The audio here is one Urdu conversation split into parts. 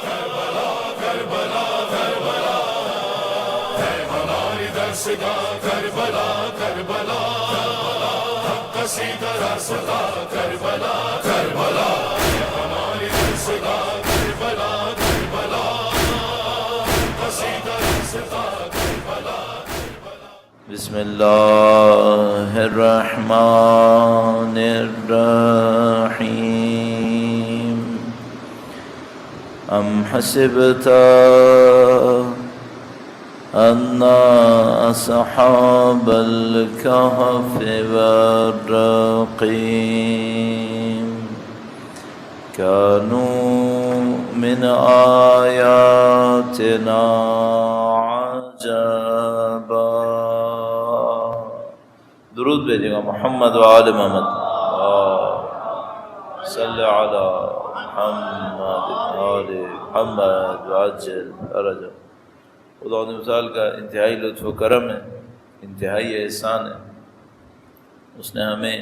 کربلا کربلا ہے ہماری درسگاہ کربلا کربلا حق کا سیدھا راستہ کربلا کربلا ہے ہماری درسگاہ کربلا کربلا حق کا سیدھا راستہ کربلا بسم اللہ الرحمن الرحیم ام حسبت ان اصحاب الكهف والرقیم كانوا من آیاتنا عجبا. درود بھیجے گا محمد و آل محمد صلی علی محمد آل محمد وعجل فرجہ. خدا مثال کا انتہائی لطف و کرم ہے، انتہائی احسان ہے. اس نے ہمیں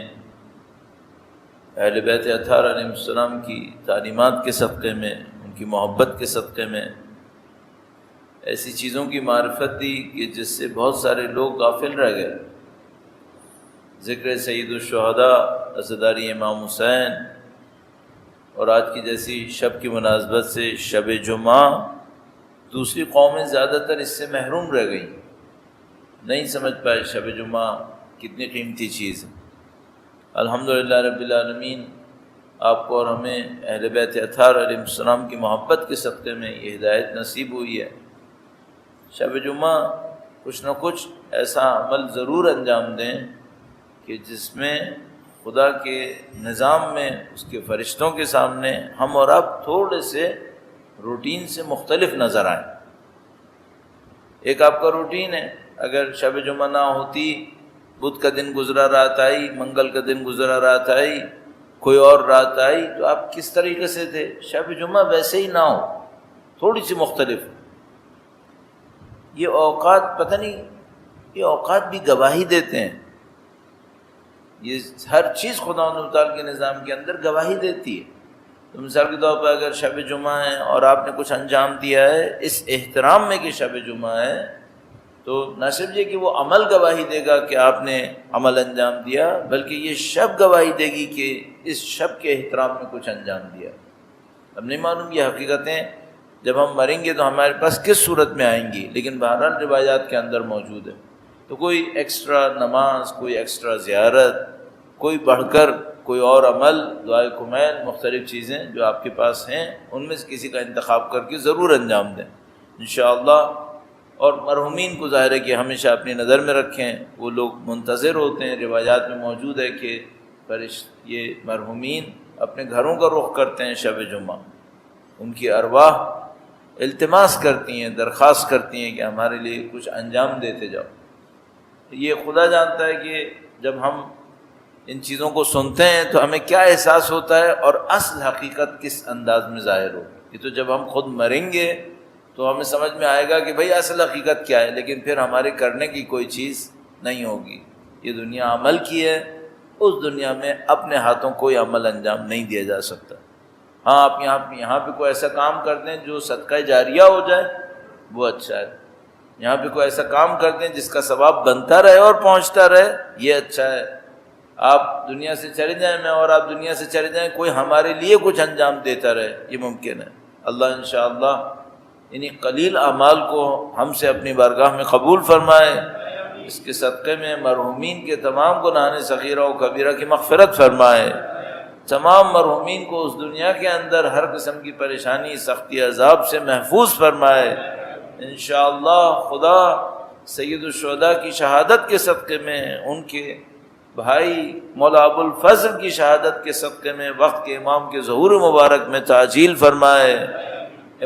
اہل بیت اطہار علیہ السلام کی تعلیمات کے صدقے میں، ان کی محبت کے صدقے میں ایسی چیزوں کی معرفت دی کہ جس سے بہت سارے لوگ غافل رہ گئے. ذکر سید الشہداء عزاداری امام حسین اور آج کی جیسی شب کی مناسبت سے شب جمعہ، دوسری قومیں زیادہ تر اس سے محروم رہ گئیں، نہیں سمجھ پائے شب جمعہ کتنی قیمتی چیز ہے. الحمدللہ رب العالمین آپ کو اور ہمیں اہل بیت اطہار علیہ السلام کی محبت کے صدقے میں یہ ہدایت نصیب ہوئی ہے. شب جمعہ کچھ نہ کچھ ایسا عمل ضرور انجام دیں کہ جس میں خدا کے نظام میں، اس کے فرشتوں کے سامنے ہم اور آپ تھوڑے سے روٹین سے مختلف نظر آئیں. ایک آپ کا روٹین ہے، اگر شب جمعہ نہ ہوتی، بدھ کا دن گزرا رات آئی، منگل کا دن گزرا رات آئی، کوئی اور رات آئی، تو آپ کس طریقے سے تھے؟ شب جمعہ ویسے ہی نہ ہو، تھوڑی سی مختلف. یہ اوقات پتہ نہیں، یہ اوقات بھی گواہی دیتے ہیں. یہ ہر چیز خدا و تعالیٰ کے نظام کے اندر گواہی دیتی ہے. تو مثال کے طور پر اگر شب جمعہ ہے اور آپ نے کچھ انجام دیا ہے اس احترام میں کہ شب جمعہ ہے، تو نہ صرف یہ کہ وہ عمل گواہی دے گا کہ آپ نے عمل انجام دیا، بلکہ یہ شب گواہی دے گی کہ اس شب کے احترام میں کچھ انجام دیا. اب نہیں معلوم یہ حقیقتیں جب ہم مریں گے تو ہمارے پاس کس صورت میں آئیں گی، لیکن بہرحال روایات کے اندر موجود ہے. تو کوئی ایکسٹرا نماز، کوئی ایکسٹرا زیارت، کوئی بڑھ کر کوئی اور عمل، دعائے کمیل، مختلف چیزیں جو آپ کے پاس ہیں ان میں سے کسی کا انتخاب کر کے ضرور انجام دیں انشاءاللہ. اور مرحومین کو ظاہر ہے کہ ہمیشہ اپنی نظر میں رکھیں، وہ لوگ منتظر ہوتے ہیں. روایات میں موجود ہے کہ یہ مرحومین اپنے گھروں کا رخ کرتے ہیں شب جمعہ، ان کی ارواح التماس کرتی ہیں، درخواست کرتی ہیں کہ ہمارے لیے کچھ انجام دیتے جاؤ. یہ خدا جانتا ہے کہ جب ہم ان چیزوں کو سنتے ہیں تو ہمیں کیا احساس ہوتا ہے اور اصل حقیقت کس انداز میں ظاہر ہو. یہ تو جب ہم خود مریں گے تو ہمیں سمجھ میں آئے گا کہ بھئی اصل حقیقت کیا ہے، لیکن پھر ہمارے کرنے کی کوئی چیز نہیں ہوگی. یہ دنیا عمل کی ہے، اس دنیا میں اپنے ہاتھوں کوئی عمل انجام نہیں دیا جا سکتا. ہاں آپ یہاں پہ کوئی ایسا کام کر دیں جو صدقہ جاریہ ہو جائے، وہ اچھا ہے. یہاں پہ کوئی ایسا کام کر دیں جس کا ثواب بنتا رہے اور پہنچتا رہے، یہ اچھا ہے. آپ دنیا سے چلے جائیں، میں اور آپ دنیا سے چلے جائیں، کوئی ہمارے لیے کچھ انجام دیتا رہے، یہ ممکن ہے. اللہ انشاءاللہ انہی قلیل اعمال کو ہم سے اپنی بارگاہ میں قبول فرمائے. اس کے صدقے میں مرحومین کے تمام گناہان صغیرہ و کبیرہ کی مغفرت فرمائے. تمام مرحومین کو اس دنیا کے اندر ہر قسم کی پریشانی، سختی، عذاب سے محفوظ فرمائے. انشاءاللہ خدا سید الشہداء کی شہادت کے صدقے میں، ان کے بھائی مولا ابو الفضل کی شہادت کے صدقے میں وقت کے امام کے ظہور مبارک میں تعجیل فرمائے.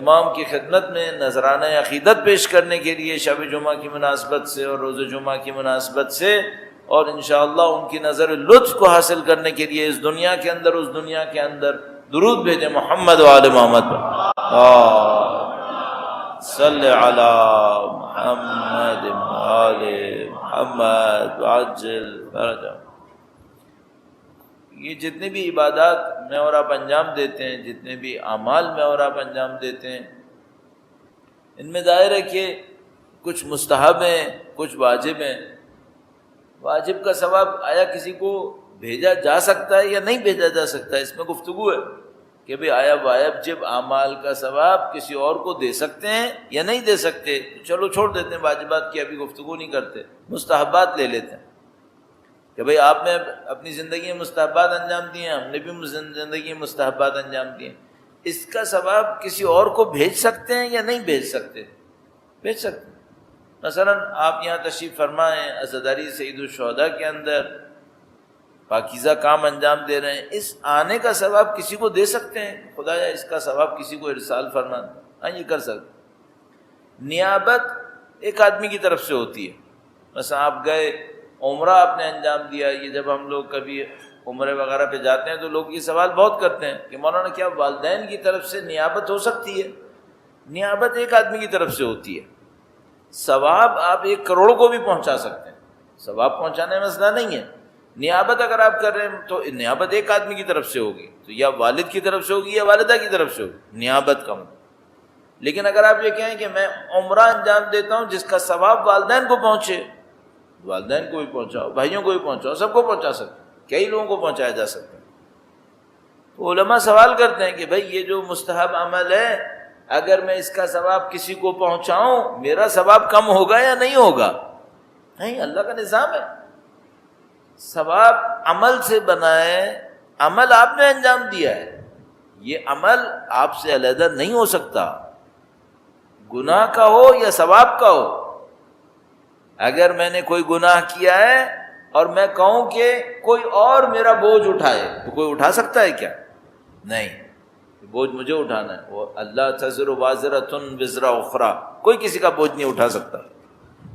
امام کی خدمت میں نذرانہ عقیدت پیش کرنے کے لیے شب جمعہ کی مناسبت سے اور روز جمعہ کی مناسبت سے، اور انشاءاللہ ان کی نظر لطف کو حاصل کرنے کے لیے اس دنیا کے اندر اس دنیا کے اندر درود بھیجیں محمد و آل محمد پر. صلی علی محمد و آل محمد وعجل فرجہ. یہ جتنے بھی عبادات میں اور آپ انجام دیتے ہیں، جتنے بھی اعمال میں اور آپ انجام دیتے ہیں، ان میں ظاہر ہے کہ کچھ مستحب ہیں، کچھ واجب ہیں۔ واجب کا ثواب آیا کسی کو بھیجا جا سکتا ہے یا نہیں بھیجا جا سکتا ہے، اس میں گفتگو ہے کہ بھئی آیا واجب اعمال کا ثواب کسی اور کو دے سکتے ہیں یا نہیں دے سکتے۔ چلو چھوڑ دیتے ہیں واجبات کی، ابھی گفتگو نہیں کرتے، مستحبات لے لیتے ہیں کہ بھئی آپ نے اپنی زندگی میں مستحبات انجام دیے ہیں، ہم نے بھی زندگی میں مستحبات انجام دیے ہیں، اس کا ثواب کسی اور کو بھیج سکتے ہیں یا نہیں بھیج سکتے؟ بھیج سکتے ہیں۔ مثلا آپ یہاں تشریف فرما ہیں عزاداری سید الشہداء کے اندر، پاکیزہ کام انجام دے رہے ہیں، اس آنے کا ثواب کسی کو دے سکتے ہیں، خدایا اس کا ثواب کسی کو ارسال فرما، ہاں یہ کر سکتے۔ نیابت ایک آدمی کی طرف سے ہوتی ہے، مثلا آپ گئے عمرہ آپ نے انجام دیا۔ یہ جب ہم لوگ کبھی عمرے وغیرہ پہ جاتے ہیں تو لوگ یہ سوال بہت کرتے ہیں کہ مولانا کیا والدین کی طرف سے نیابت ہو سکتی ہے؟ نیابت ایک آدمی کی طرف سے ہوتی ہے، ثواب آپ 1 کروڑ کو بھی پہنچا سکتے ہیں، ثواب پہنچانے میں مسئلہ نہیں ہے۔ نیابت اگر آپ کر رہے ہیں تو نیابت ایک آدمی کی طرف سے ہوگی، تو یا والد کی طرف سے ہوگی یا والدہ کی طرف سے ہوگی نیابت کا مطلب۔ لیکن اگر آپ یہ کہیں کہ میں عمرہ انجام دیتا ہوں جس کا ثواب والدین کو پہنچے، والدین کو بھی پہنچاؤ، بھائیوں کو بھی پہنچاؤ، سب کو پہنچا سکتے ہیں، کئی لوگوں کو پہنچایا جا سکتا ہے۔ تو علماء سوال کرتے ہیں کہ بھئی یہ جو مستحب عمل ہے، اگر میں اس کا ثواب کسی کو پہنچاؤں میرا ثواب کم ہوگا یا نہیں ہوگا؟ نہیں، اللہ کا نظام ہے، ثواب عمل سے بنا ہے، عمل آپ نے انجام دیا ہے، یہ عمل آپ سے علیحدہ نہیں ہو سکتا، گناہ کا ہو یا ثواب کا ہو۔ اگر میں نے کوئی گناہ کیا ہے اور میں کہوں کہ کوئی اور میرا بوجھ اٹھائے تو کوئی اٹھا سکتا ہے کیا؟ نہیں، بوجھ مجھے اٹھانا ہے، وہ اللہ تزر وازرۃ وزر اخری، کوئی کسی کا بوجھ نہیں اٹھا سکتا۔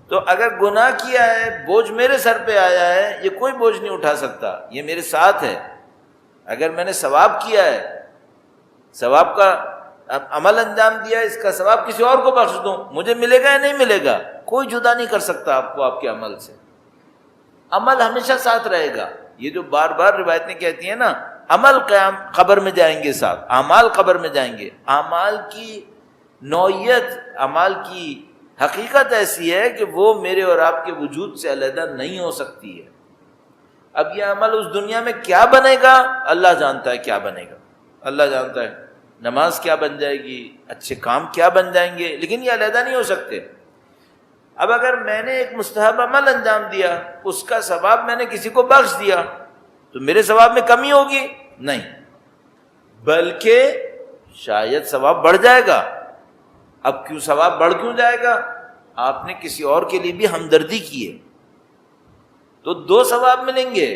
تو اگر گناہ کیا ہے، بوجھ میرے سر پہ آیا ہے، یہ کوئی بوجھ نہیں اٹھا سکتا، یہ میرے ساتھ ہے۔ اگر میں نے ثواب کیا ہے، ثواب کا عمل انجام دیا، اس کا ثواب کسی اور کو بخش دوں، مجھے ملے گا یا نہیں ملے گا؟ کوئی جدا نہیں کر سکتا آپ کو آپ کے عمل سے، عمل ہمیشہ ساتھ رہے گا۔ یہ جو بار بار روایتیں کہتی ہیں نا، عمل قیام قبر میں جائیں گے ساتھ، اعمال قبر میں جائیں گے۔ اعمال کی نوعیت، اعمال کی حقیقت ایسی ہے کہ وہ میرے اور آپ کے وجود سے علیحدہ نہیں ہو سکتی ہے۔ اب یہ عمل اس دنیا میں کیا بنے گا اللہ جانتا ہے، کیا بنے گا اللہ جانتا ہے، نماز کیا بن جائے گی، اچھے کام کیا بن جائیں گے، لیکن یہ علیحدہ نہیں ہو سکتے۔ اب اگر میں نے ایک مستحب عمل انجام دیا، اس کا ثواب میں نے کسی کو بخش دیا، تو میرے ثواب میں کمی ہوگی؟ نہیں، بلکہ شاید ثواب بڑھ جائے گا۔ اب کیوں ثواب بڑھ کیوں جائے گا؟ آپ نے کسی اور کے لیے بھی ہمدردی کی ہے، تو 2 ثواب ملیں گے،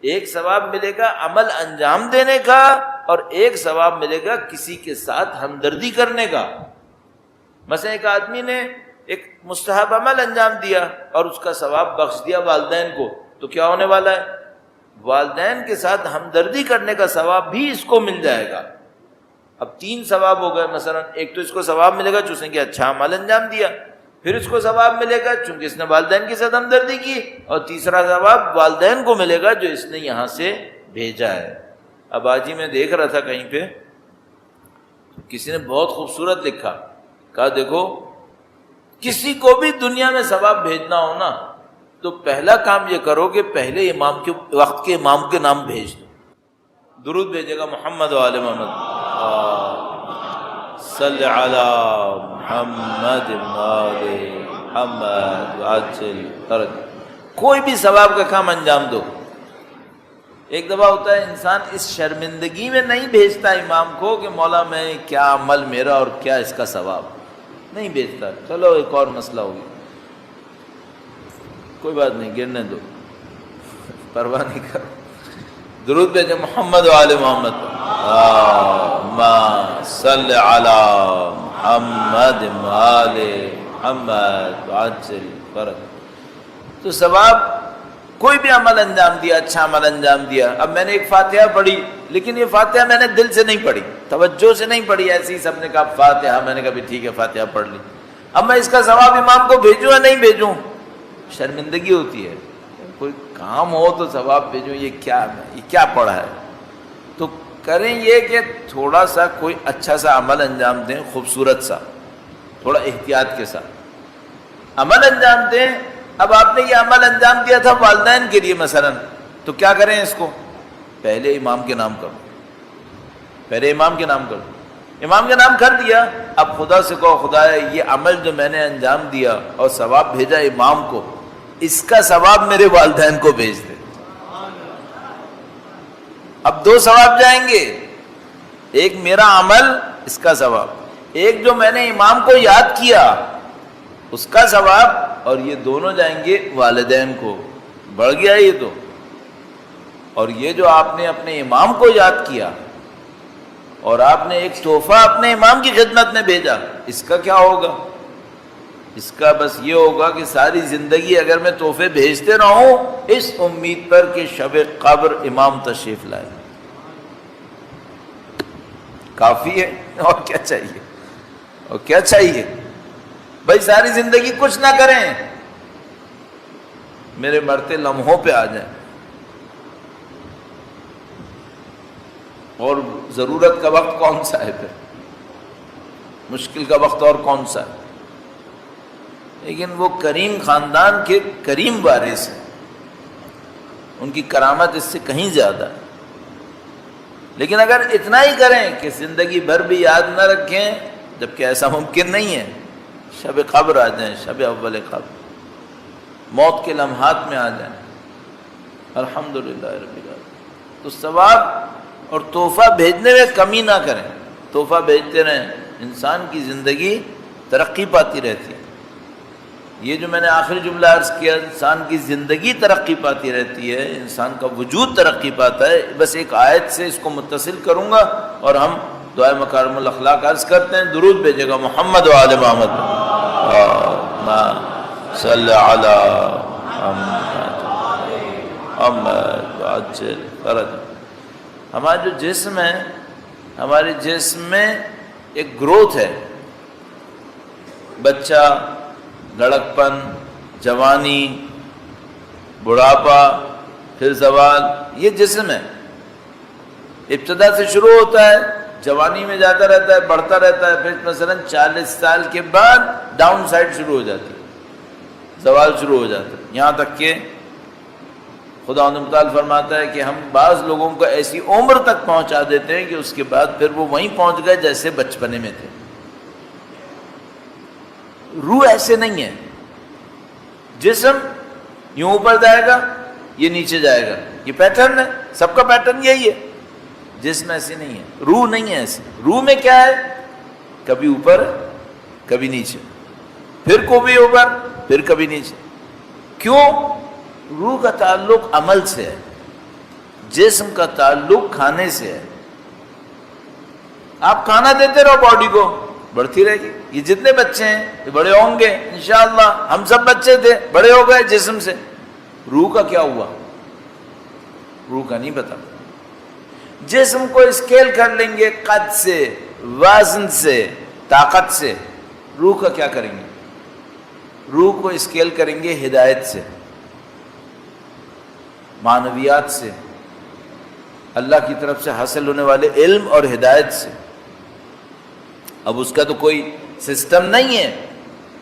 ایک ثواب ملے گا عمل انجام دینے کا، اور ایک ثواب ملے گا کسی کے ساتھ ہمدردی کرنے کا۔ مثلا ایک آدمی نے ایک مستحب عمل انجام دیا اور اس کا ثواب بخش دیا والدین کو، تو کیا ہونے والا ہے؟ والدین کے ساتھ ہمدردی کرنے کا ثواب بھی اس کو مل جائے گا۔ اب 3 ثواب ہو گئے، مثلا ایک تو اس کو ثواب ملے گا چونکہ کہ اچھا عمل انجام دیا، پھر اس کو ثواب ملے گا چونکہ اس نے والدین کے ساتھ ہمدردی کی، اور تیسرا ثواب والدین کو ملے گا جو اس نے یہاں سے بھیجا ہے۔ اب آج ہی میں دیکھ رہا تھا کہیں پہ، کسی نے بہت خوبصورت لکھا، کہا دیکھو کسی کو بھی دنیا میں ثواب بھیجنا ہو نا، تو پہلا کام یہ کرو کہ پہلے امام کے وقت کے امام کے نام بھیج دو، درود بھیجے گا محمد و آل محمد، صلی علی محمد و آل محمد وعجل فرج، کوئی بھی ثواب کا کام انجام دو۔ ایک دفعہ ہوتا ہے انسان اس شرمندگی میں نہیں بھیجتا امام کو کہ مولا میں کیا عمل میرا اور کیا اس کا ثواب، نہیں بھیجتا، چلو ایک اور مسئلہ ہوگی، کوئی بات نہیں، گرنے دو، پرواہ نہیں کرو، درود بھیجے محمد و آل محمد، اللہم صلی علی محمد و آل محمد وعجل فرج۔ تو ثواب کوئی بھی عمل انجام دیا، اچھا عمل انجام دیا، اب میں نے ایک فاتحہ پڑھی، لیکن یہ فاتحہ میں نے دل سے نہیں پڑھی، توجہ سے نہیں پڑھی، ایسے ہی سب نے کہا فاتحہ، میں نے کہا بھی ٹھیک ہے فاتحہ پڑھ لی، اب میں اس کا ثواب امام کو بھیجوں یا نہیں بھیجوں؟ شرمندگی ہوتی ہے، کوئی کام ہو تو ثواب بھیجو، یہ کیا پڑھا ہے؟ تو کریں یہ کہ تھوڑا سا کوئی اچھا سا عمل انجام دیں، خوبصورت سا، تھوڑا احتیاط کے ساتھ عمل انجام دیں۔ اب آپ نے یہ عمل انجام دیا تھا والدین کے لیے مثلا، تو کیا کریں اس کو؟ پہلے امام کے نام کرو، پہلے امام کے نام کرو، امام کے نام کر دیا، اب خدا سے کہو خدایا یہ عمل جو میں نے انجام دیا اور ثواب بھیجا امام کو، اس کا ثواب میرے والدین کو بھیج دے۔ اب دو ثواب جائیں گے، ایک میرا عمل، اس کا ثواب، ایک جو میں نے امام کو یاد کیا اس کا ثواب، اور یہ دونوں جائیں گے والدین کو۔ بڑھ گیا یہ تو۔ اور یہ جو آپ نے اپنے امام کو یاد کیا اور آپ نے ایک تحفہ اپنے امام کی خدمت میں بھیجا، اس کا کیا ہوگا؟ اس کا بس یہ ہوگا کہ ساری زندگی اگر میں تحفے بھیجتے رہوں اس امید پر کہ شب قبر امام تشریف لائے، کافی ہے، اور کیا چاہیے؟ اور کیا چاہیے بھائی؟ ساری زندگی کچھ نہ کریں، میرے مرتے لمحوں پہ آ جائیں، اور ضرورت کا وقت کون سا ہے پھر؟ مشکل کا وقت اور کون سا ہے؟ لیکن وہ کریم خاندان کے کریم وارث ہیں، ان کی کرامت اس سے کہیں زیادہ ہے۔ لیکن اگر اتنا ہی کریں کہ زندگی بھر بھی یاد نہ رکھیں، جبکہ ایسا ممکن نہیں ہے، شب قبر آ جائیں، شب اول قبر، موت کے لمحات میں آ جائیں، الحمدللہ رب العالمین، تو ثواب اور تحفہ بھیجنے میں کمی نہ کریں، تحفہ بھیجتے رہیں، انسان کی زندگی ترقی پاتی رہتی ہے۔ یہ جو میں نے آخری جملہ عرض کیا، انسان کی زندگی ترقی پاتی رہتی ہے، انسان کا وجود ترقی پاتا ہے، بس ایک آیت سے اس کو متصل کروں گا اور ہم دعائے مکارم الاخلاق عرض کرتے ہیں۔ درود بھیجے گا محمد و آل محمد، صلی علی محمد وعجل فرج۔ ہمارا جو جسم ہے، ہمارے جسم میں ایک گروتھ ہے، بچہ، لڑکپن، جوانی، بڑھاپا، پھر زوال، یہ جسم ہے۔ ابتدا سے شروع ہوتا ہے، جوانی میں جاتا رہتا ہے، بڑھتا رہتا ہے، پھر مثلا 40 سال کے بعد ڈاؤن سائڈ شروع ہو جاتی ہے، زوال شروع ہو جاتا ہے، یہاں تک کہ خدا متعال فرماتا ہے کہ ہم بعض لوگوں کو ایسی عمر تک پہنچا دیتے ہیں کہ اس کے بعد پھر وہ وہیں پہنچ گئے جیسے بچپنے میں تھے۔ روح ایسے نہیں ہے، جسم یوں اوپر جائے گا، یہ نیچے جائے گا، یہ پیٹرن ہے، سب کا پیٹرن یہی ہے۔ جسم ایسے نہیں ہے، روح نہیں ہے ایسے۔ روح میں کیا ہے؟ کبھی اوپر کبھی نیچے، پھر کبھی اوپر پھر کبھی نیچے۔ کیوں؟ روح کا تعلق عمل سے ہے، جسم کا تعلق کھانے سے ہے۔ آپ کھانا دیتے رہو باڈی کو، بڑھتی رہے گی۔ یہ جتنے بچے ہیں یہ بڑے ہوں گے انشاءاللہ، ہم سب بچے تھے، بڑے ہو گئے جسم سے۔ روح کا کیا ہوا؟ روح کا نہیں پتا۔ جسم کو اسکیل کر لیں گے قد سے، وزن سے، طاقت سے، روح کا کیا کریں گے؟ روح کو اسکیل کریں گے ہدایت سے، معنویات سے، اللہ کی طرف سے حاصل ہونے والے علم اور ہدایت سے۔ اب اس کا تو کوئی سسٹم نہیں ہے،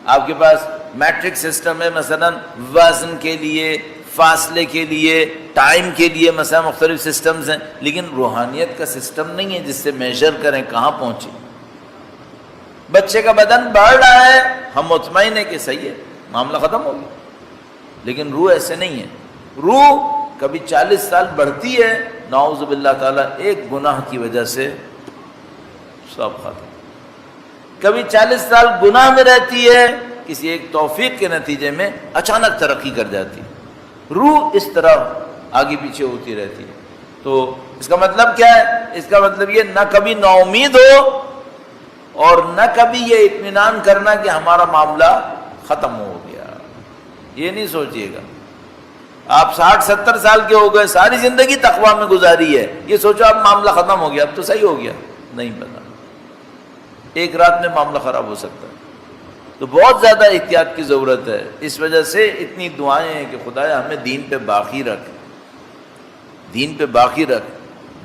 آپ کے پاس میٹرک سسٹم ہے، مثلا وزن کے لیے، فاصلے کے لیے، ٹائم کے لیے، مثلا مختلف سسٹمز ہیں، لیکن روحانیت کا سسٹم نہیں ہے جس سے میجر کریں کہاں پہنچے۔ بچے کا بدن بڑھ رہا ہے، ہم مطمئن ہیں کہ صحیح ہے، معاملہ ختم ہو گیا، لیکن روح ایسے نہیں ہے۔ روح کبھی 40 سال بڑھتی ہے، نعوذ باللہ تعالیٰ ایک گناہ کی وجہ سے سب ختم۔ کبھی 40 سال گناہ میں رہتی ہے، کسی ایک توفیق کے نتیجے میں اچانک ترقی کر جاتی ہے۔ روح اس طرح آگے پیچھے ہوتی رہتی ہے۔ تو اس کا مطلب کیا ہے؟ اس کا مطلب یہ نہ کبھی نا امید ہو اور نہ کبھی یہ اطمینان کرنا کہ ہمارا معاملہ ختم ہو گیا، یہ نہیں سوچیے گا۔ آپ 60-70 سال کے ہو گئے، ساری زندگی تقویٰ میں گزاری ہے، یہ سوچو اب معاملہ ختم ہو گیا، اب تو صحیح ہو گیا، نہیں پتا، ایک رات میں معاملہ خراب ہو سکتا ہے۔ تو بہت زیادہ احتیاط کی ضرورت ہے. اس وجہ سے اتنی دعائیں ہیں کہ خدایا ہمیں دین پہ باقی رکھ، دین پہ باقی رکھ.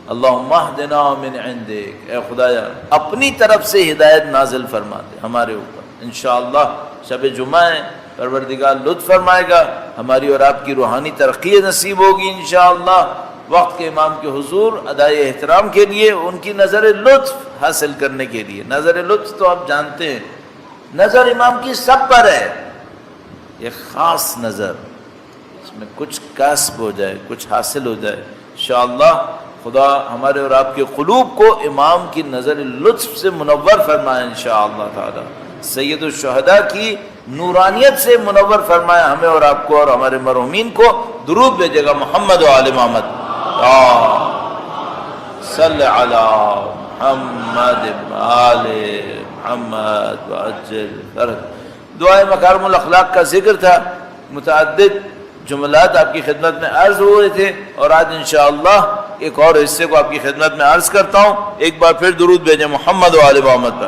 اللہم اہدنا من عندک، اے خدایا اپنی طرف سے ہدایت نازل فرما دے ہمارے اوپر. انشاءاللہ شب جمعہ ہے، پروردگار لطف فرمائے گا، ہماری اور آپ کی روحانی ترقی نصیب ہوگی انشاءاللہ. وقت کے امام کے حضور ادائے احترام کے لیے، ان کی نظر لطف حاصل کرنے کے لیے. نظر لطف تو آپ جانتے ہیں، نظر امام کی سب پر ہے، ایک خاص نظر، اس میں کچھ کسب ہو جائے، کچھ حاصل ہو جائے انشاءاللہ. خدا ہمارے اور آپ کے قلوب کو امام کی نظر لطف سے منور فرمائے انشاءاللہ تعالی. سید الشہداء کی نورانیت سے منور فرمائے ہمیں اور آپ کو اور ہمارے مرحومین کو. درود بھیجے گا محمد و آل محمد. صلی علی محمد آل محمد وعجل فرج. دعائے مکارم الاخلاق کا ذکر تھا، متعدد جملات آپ کی خدمت میں عرض ہوئے تھے، اور آج انشاءاللہ ایک اور حصے کو آپ کی خدمت میں عرض کرتا ہوں. ایک بار پھر درود بھیجیں محمد و آل محمد پر.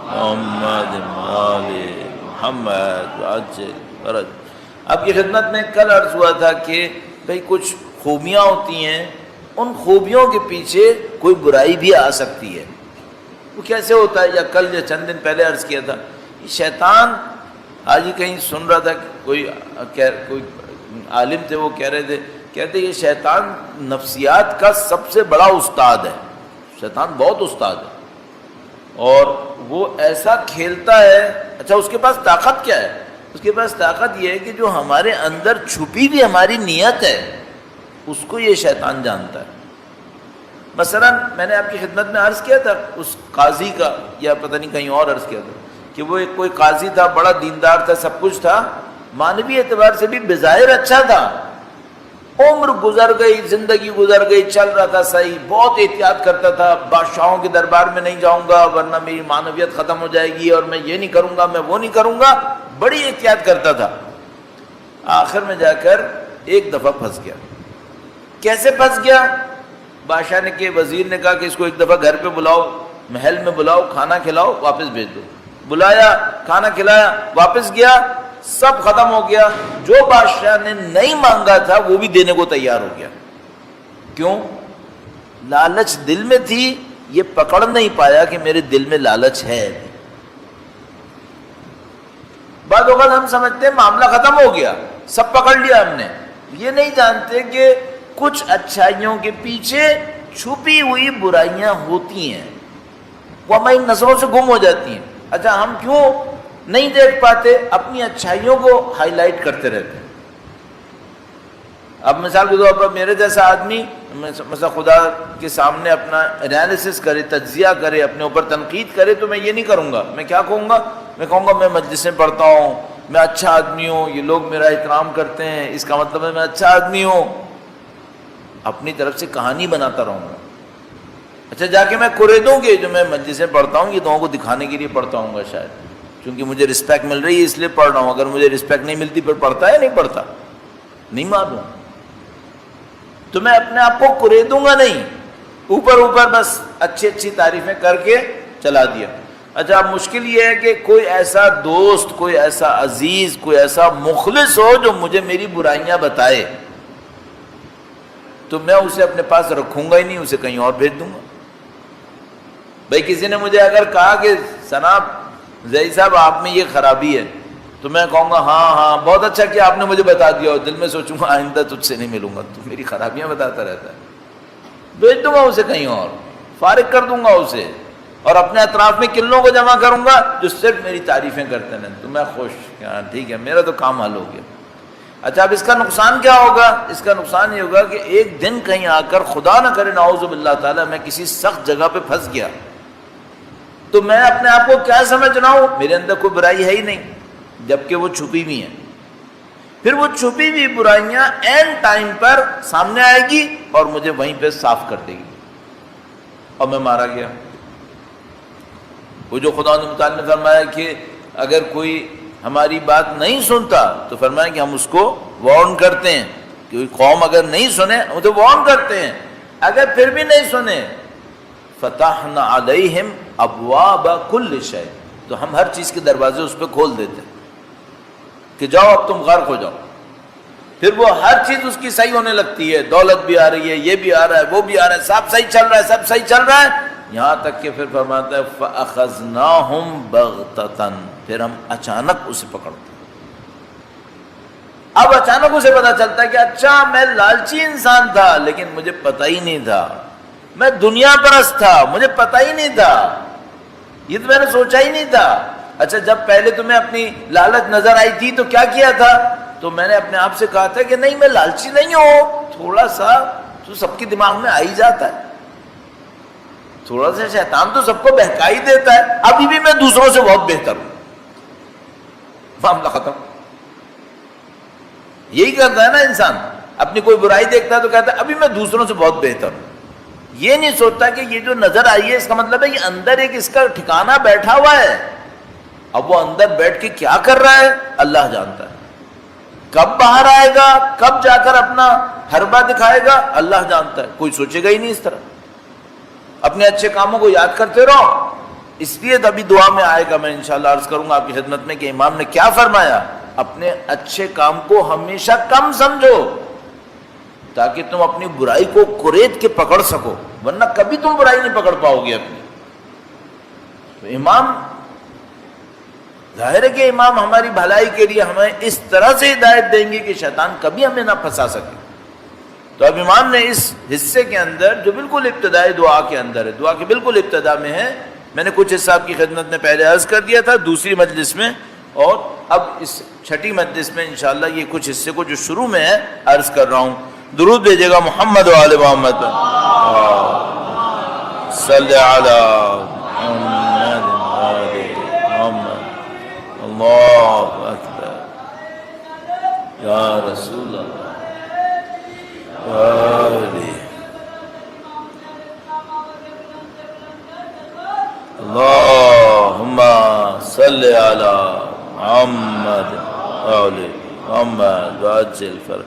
محمد آل محمد وعجل فرج. آپ کی خدمت میں کل عرض ہوا تھا کہ بھئی کچھ خوبیاں ہوتی ہیں، ان خوبیوں کے پیچھے کوئی برائی بھی آ سکتی ہے. وہ کیسے ہوتا ہے؟ یا کل یا چند دن پہلے عرض کیا تھا، شیطان آج ہی کہیں سن رہا تھا، کوئی عالم تھے، وہ کہہ رہے تھے، کہتے یہ شیطان نفسیات کا سب سے بڑا استاد ہے. شیطان بہت استاد ہے، اور وہ ایسا کھیلتا ہے. اچھا اس کے پاس طاقت کیا ہے؟ اس کے پاس طاقت یہ ہے کہ جو ہمارے اندر چھپی بھی ہماری نیت ہے اس کو یہ شیطان جانتا ہے. مثلا میں نے آپ کی خدمت میں عرض کیا تھا اس قاضی کا، یا پتہ نہیں کہیں اور عرض کیا تھا، کہ وہ ایک کوئی قاضی تھا، بڑا دیندار تھا، سب کچھ تھا، مانوی اعتبار سے بھی بظاہر اچھا تھا. عمر گزر گئی، زندگی گزر گئی، چل رہا تھا صحیح، بہت احتیاط کرتا تھا، بادشاہوں کے دربار میں نہیں جاؤں گا ورنہ میری معنویت ختم ہو جائے گی، اور میں یہ نہیں کروں گا، میں وہ نہیں کروں گا، بڑی احتیاط کرتا تھا. آخر میں جا کر ایک دفعہ پھنس گیا. کیسے پھنس گیا؟ بادشاہ نے کہ وزیر نے کہا کہ اس کو ایک دفعہ گھر پہ بلاؤ، محل میں بلاؤ، کھانا کھلاؤ، واپس بھیج دو. بلایا، کھانا کھلایا، واپس گیا، سب ختم ہو گیا. جو بادشاہ نے نہیں مانگا تھا وہ بھی دینے کو تیار ہو گیا. کیوں؟ لالچ دل میں تھی، یہ پکڑ نہیں پایا کہ میرے دل میں لالچ ہے. بعض اوقات ہم سمجھتے ہیں معاملہ ختم ہو گیا، سب پکڑ لیا ہم نے، یہ نہیں جانتے کہ کچھ اچھائیوں کے پیچھے چھپی ہوئی برائیاں ہوتی ہیں، وہ ہماری نظروں سے گم ہو جاتی ہیں. اچھا ہم کیوں نہیں دیکھ پاتے؟ اپنی اچھائیوں کو ہائی لائٹ کرتے رہتے ہیں. اب مثال کے طور پر میرے جیسا آدمی مثلا خدا کے سامنے اپنا انالیسس کرے، تجزیہ کرے، اپنے اوپر تنقید کرے، تو میں یہ نہیں کروں گا. میں کیا کہوں گا؟ میں کہوں گا میں مجلسیں پڑھتا ہوں، میں اچھا آدمی ہوں، یہ لوگ میرا احترام کرتے ہیں، اس کا مطلب ہے میں اچھا آدمی ہوں. اپنی طرف سے کہانی بناتا رہوں گا. اچھا جا کے میں کریدوں کہ جو میں مجلسیں پڑھتا ہوں یہ لوگوں کو دکھانے کے لیے پڑھتا ہوں گا، شاید کیونکہ مجھے رسپیکٹ مل رہی ہے اس لیے پڑھ رہا ہوں. اگر مجھے رسپیکٹ نہیں ملتی پھر پڑھتا ہے نہیں پڑھتا، نہیں معلوم. تو میں اپنے آپ کو کریدوں گا نہیں، اوپر اوپر بس اچھی اچھی تعریفیں کر کے چلا دیا. اچھا اب مشکل یہ ہے کہ کوئی ایسا دوست، کوئی ایسا عزیز، کوئی ایسا مخلص ہو جو مجھے میری برائیاں بتائے، تو میں اسے اپنے پاس رکھوں گا ہی نہیں، اسے کہیں اور بھیج دوں گا. بھائی کسی نے مجھے اگر کہا کہ جناب زئی صاحب آپ میں یہ خرابی ہے، تو میں کہوں گا ہاں بہت اچھا کہ آپ نے مجھے بتا دیا، اور دل میں سوچوں گا آئندہ تجھ سے نہیں ملوں گا، تو میری خرابیاں بتاتا رہتا ہے. بھیج دوں گا اسے کہیں اور، فارغ کر دوں گا اسے، اور اپنے اطراف میں کلوں کو جمع کروں گا جو صرف میری تعریفیں کرتے ہیں. تو میں خوش کہ ہاں ٹھیک ہے میرا تو کام حل ہو گیا. اچھا اب اس کا نقصان کیا ہوگا؟ اس کا نقصان یہ ہوگا کہ ایک دن کہیں آ کر خدا نہ کرے نعوذ باللہ تعالیٰ میں کسی سخت جگہ پہ پھنس گیا، تو میں اپنے آپ کو کیا سمجھ رہا ہوں؟ میرے اندر کوئی برائی ہے ہی نہیں، جبکہ وہ چھپی ہوئی ہیں. پھر وہ چھپی ہوئی برائیاں این ٹائم پر سامنے آئے گی اور مجھے وہیں پہ صاف کر دے گی، اور میں مارا گیا. وہ جو خدا متعال نے فرمایا کہ اگر کوئی ہماری بات نہیں سنتا تو فرمایا کہ ہم اس کو وارن کرتے ہیں. کوئی قوم اگر نہیں سنے ہم تو وارن کرتے ہیں، اگر پھر بھی نہیں سنے فتحنا علیہم ابواب کل شیء، تو ہم ہر چیز کے دروازے اس پہ کھول دیتے کہ جاؤ اب تم غرق ہو جاؤ. پھر وہ ہر چیز اس کی صحیح ہونے لگتی ہے، دولت بھی آ رہی ہے، یہ بھی آ رہا ہے، وہ بھی آ رہا ہے، سب صحیح چل رہا ہے، سب صحیح چل رہا ہے، یہاں تک کہ پھر فرماتا ہے فَأَخَذْنَاهُمْ بَغْتَةً، پھر ہم اچانک اسے پکڑتے. اب اچانک اسے پتا چلتا ہے کہ اچھا میں لالچی انسان تھا لیکن مجھے پتہ ہی نہیں تھا، میں دنیا پرست تھا مجھے پتہ ہی نہیں تھا، یہ تو میں نے سوچا ہی نہیں تھا. اچھا جب پہلے تمہیں اپنی لالچ نظر آئی تھی تو کیا کیا تھا؟ تو میں نے اپنے آپ سے کہا تھا کہ نہیں میں لالچی نہیں ہوں، تھوڑا سا تو سب کے دماغ میں آ ہی جاتا ہے، تھوڑا سا شیطان تو سب کو بہکا ہی دیتا ہے، ابھی بھی میں دوسروں سے بہت بہتر ہوں، معاملہ ختم. یہی کرتا ہے نا انسان، اپنی کوئی برائی دیکھتا ہے تو کہتا ہے ابھی میں دوسروں سے بہت بہتر ہوں. یہ نہیں سوچتا کہ یہ جو نظر آئی ہے اس کا مطلب ہے یہ اندر ایک اس کا ٹھکانہ بیٹھا ہوا ہے. اب وہ اندر بیٹھ کے کیا کر رہا ہے اللہ جانتا ہے، کب باہر آئے گا، کب جا کر اپنا حربہ دکھائے گا اللہ جانتا ہے، کوئی سوچے گا ہی نہیں اس طرح. اپنے اچھے کاموں کو یاد کرتے رہو. اس لیے ابھی دعا میں آئے گا، میں انشاءاللہ عرض کروں گا آپ کی خدمت میں کہ امام نے کیا فرمایا، اپنے اچھے کام کو ہمیشہ کم سمجھو تاکہ تم اپنی برائی کو کریت کے پکڑ سکو، ورنہ کبھی تم برائی نہیں پکڑ پاؤ گے اپنی. تو امام ظاہر ہے کہ امام ہماری بھلائی کے لیے ہمیں اس طرح سے ہدایت دیں گے کہ شیطان کبھی ہمیں نہ پھنسا سکے. تو اب امام نے اس حصے کے اندر جو بالکل ابتدائی دعا کے اندر ہے، دعا کی بالکل ابتدا میں ہے، میں نے کچھ حصہ آپ کی خدمت میں پہلے عرض کر دیا تھا دوسری مجلس میں، اور اب اس چھٹی مجلس میں انشاءاللہ یہ کچھ حصے کو جو شروع میں ہے عرض کر رہا ہوں. درود بھیجے گا محمد و آل محمد صلی علی محمد محمد. اللہ اکبر یا رسول اللہ. اللہم صلی علی محمد وعلی محمد وعجل فرج.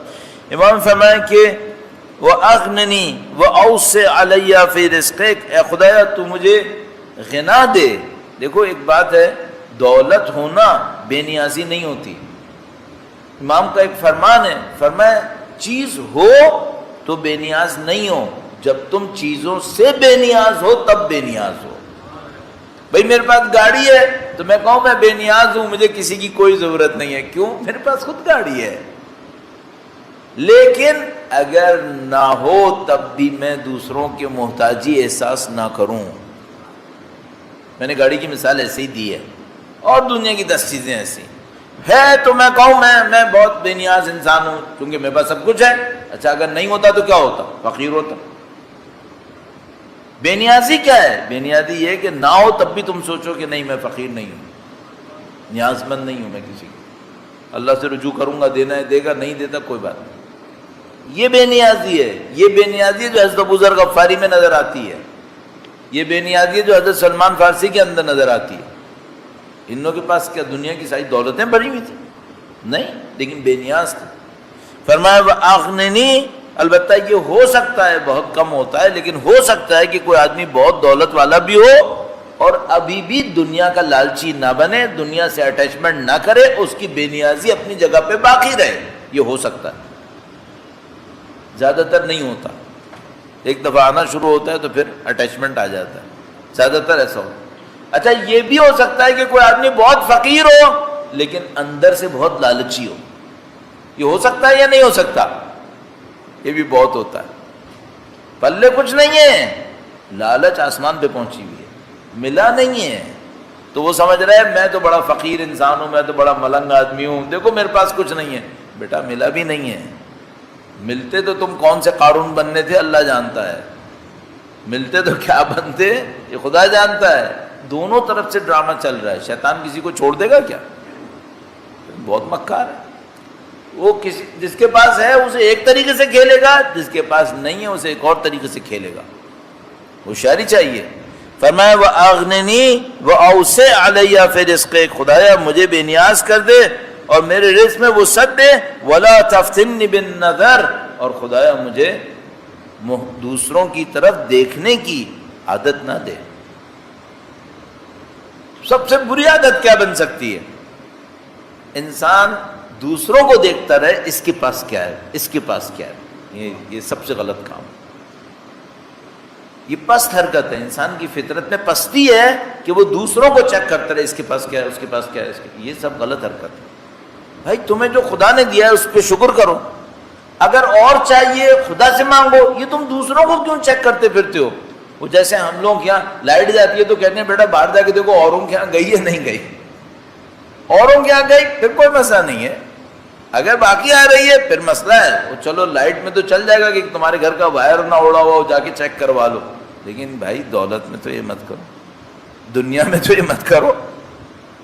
امام فرمائے کہ وَأَغْنِنِي وَأَوْسِعْ عَلَيَّ فِي رِزْقِكَ، اے خدایا تو مجھے غنا دے. دیکھو ایک بات ہے، دولت ہونا بے نیازی نہیں ہوتی. امام کا ایک فرمان ہے، فرمایا چیز ہو تو بے نیاز نہیں ہو، جب تم چیزوں سے بے نیاز ہو تب بے نیاز ہو. بھئی میرے پاس گاڑی ہے تو میں کہوں میں بے نیاز ہوں، مجھے کسی کی کوئی ضرورت نہیں ہے. کیوں؟ میرے پاس خود گاڑی ہے. لیکن اگر نہ ہو تب بھی میں دوسروں کے محتاجی احساس نہ کروں. میں نے گاڑی کی مثال ایسے ہی دی ہے، اور دنیا کی 10 چیزیں ایسی ہے تو میں کہوں میں بہت بے نیاز انسان ہوں کیونکہ میرے پاس سب کچھ ہے. اچھا اگر نہیں ہوتا تو کیا ہوتا؟ فقیر ہوتا. بے نیازی کیا ہے؟ بے نیازی یہ کہ نہ ہو تب بھی تم سوچو کہ نہیں میں فقیر نہیں ہوں، نیاز مند نہیں ہوں میں کسی کو، اللہ سے رجوع کروں گا، دینا ہے دے گا، نہیں دیتا کوئی بات نہیں. یہ بے نیازی ہے. یہ بے نیازی ہے جو حضرت ابو ذر غفاری میں نظر آتی ہے. یہ بے نیازی ہے جو حضرت سلمان فارسی کے اندر نظر آتی ہے. ان لوگوں کے پاس کیا دنیا کی ساری دولتیں بھری ہوئی تھیں؟ نہیں، لیکن بے نیاز تھے. فرمایا وَأَغْنِنِي، البتہ یہ ہو سکتا ہے بہت کم ہوتا ہے، لیکن ہو سکتا ہے کہ کوئی آدمی بہت دولت والا بھی ہو اور ابھی بھی دنیا کا لالچی نہ بنے، دنیا سے اٹیچمنٹ نہ کرے، اس کی بے نیازی اپنی جگہ پہ باقی رہے. یہ ہو سکتا ہے، زیادہ تر نہیں ہوتا. ایک دفعہ آنا شروع ہوتا ہے تو پھر اٹیچمنٹ آ جاتا ہے، زیادہ تر ایسا ہوتا ہے. اچھا یہ بھی ہو سکتا ہے کہ کوئی آدمی بہت فقیر ہو لیکن اندر سے بہت لالچی ہو. یہ ہو سکتا ہے یا نہیں ہو سکتا؟ یہ بھی بہت ہوتا ہے. پلے کچھ نہیں ہے، لالچ آسمان پہ پہنچی ہوئی ہے، ملا نہیں ہے تو وہ سمجھ رہا ہے میں تو بڑا فقیر انسان ہوں، میں تو بڑا ملنگ آدمی ہوں، دیکھو میرے پاس کچھ نہیں ہے. بیٹا ملا بھی نہیں ہے. ملتے تو تم کون سے قارون بننے تھے اللہ جانتا ہے، ملتے تو کیا بنتے یہ خدا جانتا ہے. دونوں طرف سے ڈرامہ چل رہا ہے. شیطان کسی کو چھوڑ دے گا کیا؟ بہت مکار ہے. وہ کسی جس کے پاس ہے اسے ایک طریقے سے کھیلے گا، جس کے پاس نہیں ہے اسے ایک اور طریقے سے کھیلے گا. ہوشیاری چاہیے. فرمایا وَأَغْنِنِي وَأَوْسِعْ عَلَيَّ فِي رِزْقِكَ، خدایا مجھے بے نیاز کر دے اور میرے رزق میں وسعت دے. وَلَا تَفْتِنِّي بِالنَّظَرِ، اور خدایا مجھے دوسروں کی طرف دیکھنے کی عادت نہ دے. سب سے بری عادت کیا بن سکتی ہے؟ انسان دوسروں کو دیکھتا رہے اس کے پاس کیا ہے، اس کے پاس کیا ہے. یہ سب سے غلط کام. یہ پست حرکت ہے. انسان کی فطرت میں پستی ہے کہ وہ دوسروں کو چیک کرتا رہے اس کے پاس کیا ہے، اس کے پاس کیا ہے. یہ سب غلط حرکت ہے. بھائی تمہیں جو خدا نے دیا ہے اس پہ شکر کرو. اگر اور چاہیے خدا سے مانگو. یہ تم دوسروں کو کیوں چیک کرتے پھرتے ہو؟ وہ جیسے ہم لوگ یہاں لائٹ جاتی ہے تو کہتے ہیں بیٹا باہر جا کے دیکھو اوروں کے یہاں گئی ہے نہیں گئی. اوروں کے یہاں گئی پھر کوئی مسئلہ نہیں ہے. اگر باقی آ رہی ہے پھر مسئلہ ہے. وہ چلو لائٹ میں تو چل جائے گا کہ تمہارے گھر کا وائر نہ اڑا ہوا ہو، جا کے چیک کروا لو. لیکن بھائی دولت میں تو یہ مت کرو، دنیا میں تو یہ مت کرو.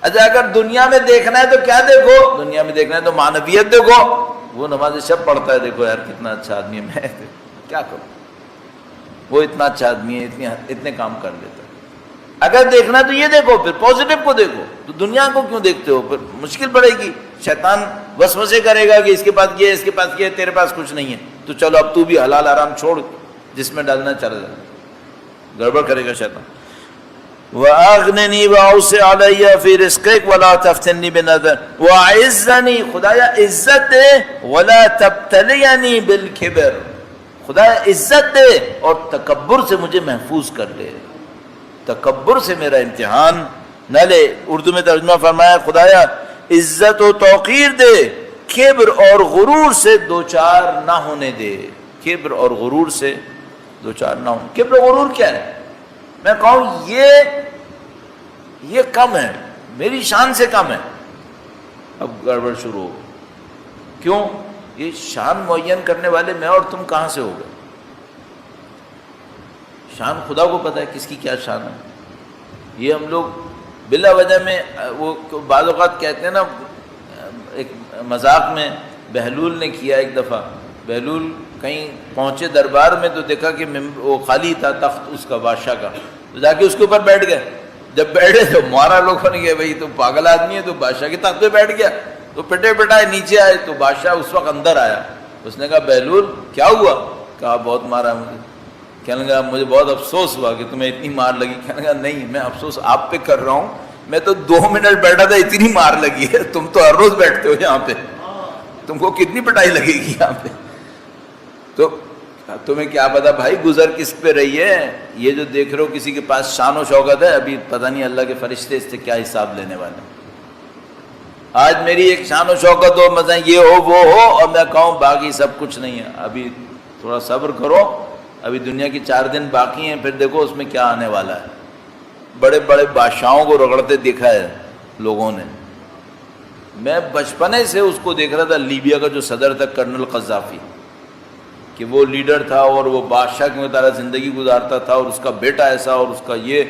اچھا اگر دنیا میں دیکھنا ہے تو کیا دیکھو؟ دنیا میں دیکھنا ہے تو معنویت دیکھو. وہ نماز شب پڑھتا ہے، دیکھو یار کتنا اچھا آدمی ہے، میں کیا کروں؟ وہ اتنا اچھا آدمی ہے، اتنے کام کر لیتا ہے. اگر دیکھنا تو یہ دیکھو، پھر پازیٹو کو دیکھو. تو دنیا کو کیوں دیکھتے ہو؟ پھر مشکل پڑے گی. شیطان وسوسے کرے گا کہ اس کے پاس یہ ہے، اس کے پاس یہ ہے، تیرے پاس کچھ نہیں ہے. تو چلو اب تو بھی حلال حرام چھوڑ، جس میں ڈالنا چل جائے. گڑبڑ کرے گا شیطان. وَأَغْنِنِي وَأَوْسِعْ عَلَيَّ فِي رِزْقِكَ وَلَا تَفْتِنِّي بِنَظَرٍ وَأَعِزَّنِي. خدایا عزت دے. وَلَا تَبْتَلِيَنِي بِالْكِبْرِ. خدایا عزت دے اور تکبر سے مجھے محفوظ کر لے. تکبر سے میرا امتحان نہ لے. اردو میں ترجمہ فرمایا خدایا عزت و توقیر دے، کبر اور غرور سے دوچار نہ ہونے دے. کبر اور غرور سے دوچار نہ ہونے. کبر و غرور کیا ہے؟ میں کہوں یہ کم ہے، میری شان سے کم ہے. اب گڑبڑ شروع ہو. کیوں؟ یہ شان معین کرنے والے میں اور تم کہاں سے ہو گئے؟ شان خدا کو پتہ ہے کس کی کیا شان ہے. یہ ہم لوگ بلا وجہ میں وہ بعض اوقات کہتے ہیں نا، ایک مذاق میں بہلول نے کیا ایک دفعہ. بہلول کہیں پہنچے دربار میں تو دیکھا کہ وہ خالی تھا تخت اس کا بادشاہ کا، تو جا کے اس کے اوپر بیٹھ گئے. جب بیٹھے تو مارا لوگوں نے کہ بھائی تو پاگل آدمی ہے، تو بادشاہ کے تخت پہ بیٹھ گیا. تو پٹے پٹائے نیچے آئے تو بادشاہ اس وقت اندر آیا. اس نے کہا بہلول کیا ہوا؟ کہا بہت مارا مجھے. کہنے لگا مجھے بہت افسوس ہوا کہ تمہیں اتنی مار لگی. کہنے لگا نہیں، میں افسوس آپ پہ کر رہا ہوں، میں تو 2 منٹ بیٹھا تھا اتنی مار لگی ہے. تم تو ہر روز بیٹھتے ہو یہاں پہ، تم کو کتنی پٹائی لگے گی یہاں پہ. تو تمہیں کیا پتا بھائی گزر کس پہ رہی ہے. یہ جو دیکھ رہے ہو کسی کے پاس شان و شوکت ہے، ابھی پتہ نہیں اللہ کے فرشتے اس سے کیا حساب لینے والے ہیں. آج میری ایک شان و شوکت ہو، مثلا یہ ہو وہ ہو، اور میں کہوں باقی سب کچھ نہیں ہے. ابھی تھوڑا صبر کرو، ابھی دنیا کی 4 دن باقی ہیں، پھر دیکھو اس میں کیا آنے والا ہے. بڑے بڑے بادشاہوں کو رگڑتے دیکھا ہے لوگوں نے. میں بچپنے سے اس کو دیکھ رہا تھا، لیبیا کا جو صدر تھا کرنل قذافی، کہ وہ لیڈر تھا اور وہ بادشاہ کی طرح زندگی گزارتا تھا، اور اس کا بیٹا ایسا اور اس کا یہ.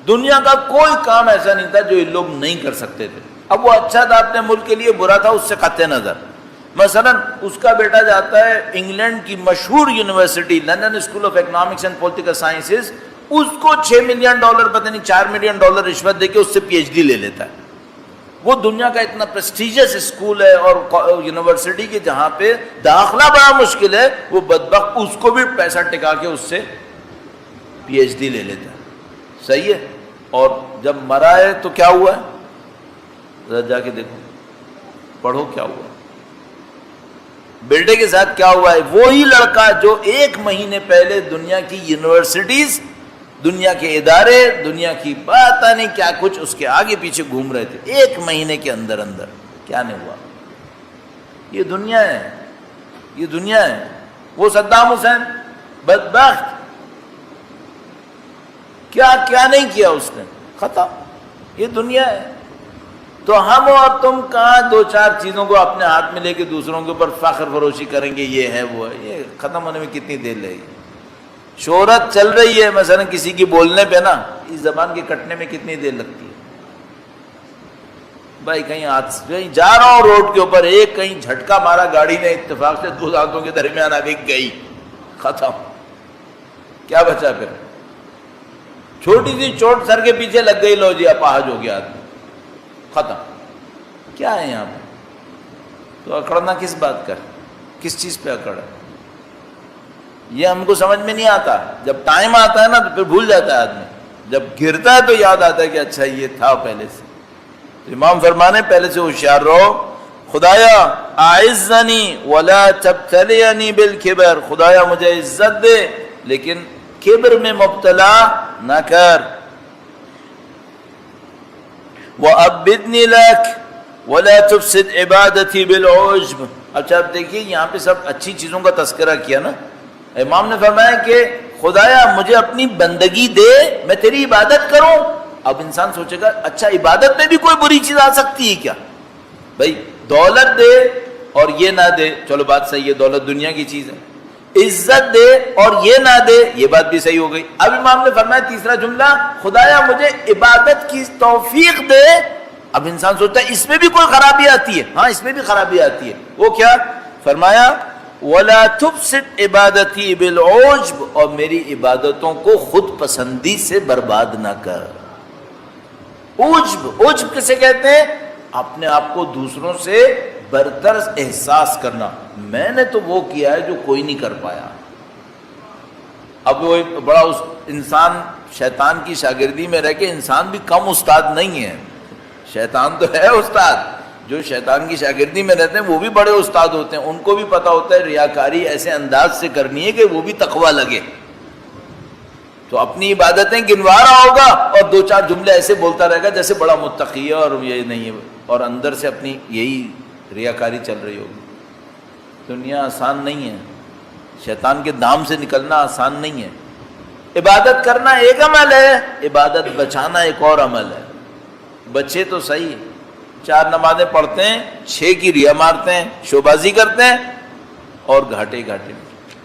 دنیا کا کوئی کام ایسا نہیں تھا جو یہ لوگ نہیں کر سکتے تھے. اب وہ اچھا تھا اپنے ملک کے لیے، برا تھا اس سے قطع نظر. مثلا اس کا بیٹا جاتا ہے انگلینڈ کی مشہور university London school of economics and political sciences, اس کو $6 ملین پتہ نہیں $4 ملین رشوت دے کے اس سے PhD لے لیتا ہے. وہ دنیا کا اتنا پریسٹیجس اسکول ہے اور یونیورسٹی کے جہاں پہ داخلہ بڑا مشکل ہے، وہ بدبخت اس کو بھی پیسہ ٹکا کے اس سے PhD لے لیتا ہے. صحیح ہے. اور جب مرا ہے تو کیا ہوا ہے؟ ذرا جا کے دیکھو، پڑھو کیا ہوا. بیٹے کے ساتھ کیا ہوا ہے؟ وہی لڑکا جو 1 مہینے پہلے دنیا کی یونیورسٹیز، دنیا کے ادارے، دنیا کی پتہ نہیں کیا کچھ اس کے آگے پیچھے گھوم رہے تھے، 1 مہینے کے اندر کیا نہیں ہوا. یہ دنیا ہے، یہ دنیا ہے. وہ صدام حسین بدبخت کیا نہیں کیا اس نے، ختم. یہ دنیا ہے. تو ہم اور تم کہاں 2-4 چیزوں کو اپنے ہاتھ میں لے کے دوسروں کے اوپر فخر فروشی کریں گے یہ ہے وہ ہے. یہ ختم ہونے میں کتنی دیر لگے گی. شہرت چل رہی ہے مثلا کسی کی بولنے پہ نا، اس زبان کے کٹنے میں کتنی دیر لگتی ہے. بھائی کہیں جا رہا ہوں روڈ کے اوپر، ایک کہیں جھٹکا مارا گاڑی نے اتفاق سے 2 دانتوں کے درمیان آگے گئی، ختم. کیا بچا پھر؟ چھوٹی سی چوٹ سر کے پیچھے لگ گئی، لو جی اپاہج ہو گیا آدمی، ختم. کیا ہے یہاں پہ؟ تو اکڑنا کس بات کا، کس چیز پہ اکڑ ہے؟ یہ ہم کو سمجھ میں نہیں آتا. جب ٹائم آتا ہے نا تو پھر بھول جاتا ہے آدمی, جب گرتا ہے تو یاد آتا ہے کہ اچھا یہ تھا پہلے سے. تو امام فرمانے پہلے سے ہوشیار رہو. خدایا اعزنی ولا تبتلیانی بالکبر, خدایا مجھے عزت دے لیکن کبر میں مبتلا نہ کر. وَأَبِّدْنِي لَكَ وَلَا تُفْسِدْ عِبَادَتِي بِالْعُجْبِ. اچھا اب دیکھیے یہاں پہ سب اچھی چیزوں کا تذکرہ کیا نا. امام نے فرمایا کہ خدایا مجھے اپنی بندگی دے, میں تیری عبادت کروں. اب انسان سوچے گا اچھا عبادت میں بھی کوئی بری چیز آ سکتی ہے کیا؟ بھائی دولت دے اور یہ نہ دے, چلو بات صحیح ہے, دولت دنیا کی چیز ہے. عزت دے اور یہ نہ دے, یہ بات بھی صحیح ہو گئی. اب امام نے فرمایا تیسرا جملہ, خدایا مجھے عبادت کی توفیق دے. اب انسان سوچتا ہے اس میں بھی کوئی خرابی آتی ہے. ہاں اس میں بھی خرابی آتی ہے. وہ کیا؟ فرمایا وَلَا تُفْسِدْ عِبَادَتِي بِالْعُجْبِ, اور میری عبادتوں کو خود پسندی سے برباد نہ کر. عجب, عجب کسے کہتے ہیں؟ اپنے آپ کو دوسروں سے برتر احساس کرنا. میں نے تو وہ کیا ہے جو کوئی نہیں کر پایا. اب وہ بڑا انسان شیطان کی شاگردی میں رہ کے انسان بھی کم استاد نہیں ہے. شیطان تو ہے استاد, جو شیطان کی شاگردی میں رہتے ہیں وہ بھی بڑے استاد ہوتے ہیں. ان کو بھی پتا ہوتا ہے ریاکاری ایسے انداز سے کرنی ہے کہ وہ بھی تقویٰ لگے. تو اپنی عبادتیں گنوا رہا ہوگا اور دو چار جملے ایسے بولتا رہے گا جیسے بڑا متقی ہے اور یہ نہیں ہے, اور اندر سے اپنی یہی ریاکاری چل رہی ہوگی. دنیا آسان نہیں ہے, شیطان کے دام سے نکلنا آسان نہیں ہے. عبادت کرنا ایک عمل ہے, عبادت بچانا ایک اور عمل ہے. بچے تو صحیح, 4 نمازیں پڑھتے ہیں, 6 کی ریا مارتے ہیں, شوبازی کرتے ہیں اور گھاٹے گھاٹے.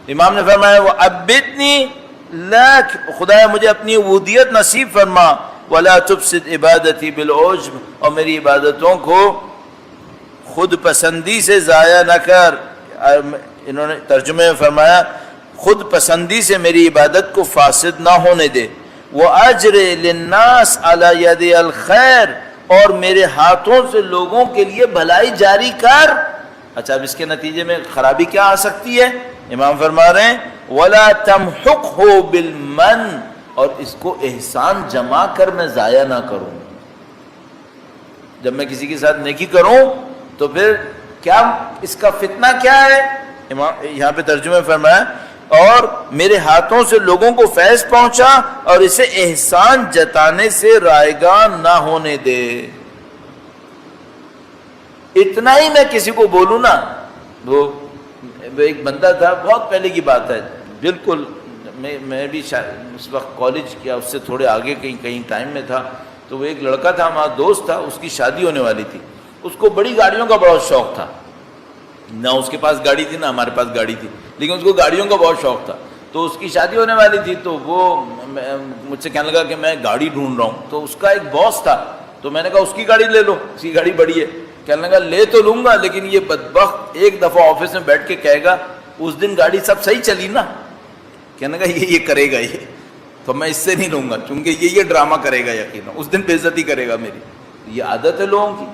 امام نے فرمایا وہ عبدنی لک, خدایا مجھے اپنی عبودیت نصیب فرما. ولا تفسد عبادتی بالعجب, اور میری عبادتوں کو خود پسندی سے ضائع نہ کر. انہوں نے ترجمے میں فرمایا خود پسندی سے میری عبادت کو فاسد نہ ہونے دے. وَأَجْرِ لِلنَّاسِ عَلَى يَدِ الْخَيْرِ, اور میرے ہاتھوں سے لوگوں کے لیے بھلائی جاری کر. اچھا اب اس کے نتیجے میں خرابی کیا آ سکتی ہے؟ امام فرما رہے ہیں وَلَا تَمْحُقْهُ بِالْمَنِّ, اور اس کو احسان جما کر میں ضائع نہ کروں. جب میں کسی کے ساتھ نیکی کروں تو پھر کیا اس کا فتنہ کیا ہے؟ امام یہاں پہ ترجمہ فرمایا اور میرے ہاتھوں سے لوگوں کو فیض پہنچا اور اسے احسان جتانے سے رائیگان نہ ہونے دے. اتنا ہی میں کسی کو بولوں نا, وہ ایک بندہ تھا, بہت پہلے کی بات ہے, بالکل میں بھی اس وقت کالج کیا, اس سے تھوڑے آگے کہیں ٹائم میں تھا. تو وہ ایک لڑکا تھا, ہمارا دوست تھا, اس کی شادی ہونے والی تھی. اس کو بڑی گاڑیوں کا بہت شوق تھا. نہ اس کے پاس گاڑی تھی نہ ہمارے پاس گاڑی تھی, لیکن اس کو گاڑیوں کا بہت شوق تھا. تو اس کی شادی ہونے والی تھی, تو وہ مجھ سے کہنے لگا کہ میں گاڑی ڈھونڈ رہا ہوں. تو اس کا ایک باس تھا, تو میں نے کہا اس کی گاڑی لے لو, اس کی گاڑی بڑی ہے. کہنے لگا لے تو لوں گا, لیکن یہ بدبخت ایک دفعہ آفس میں بیٹھ کے کہے گا اس دن گاڑی سب صحیح چلی نا. کہنے لگا یہ کرے گا یہ, تو میں اس سے نہیں لوں گا, چونکہ یہ ڈرامہ کرے گا, یقینا اس دن بے عزتی کرے گا میری. یہ عادت ہے لوگوں کی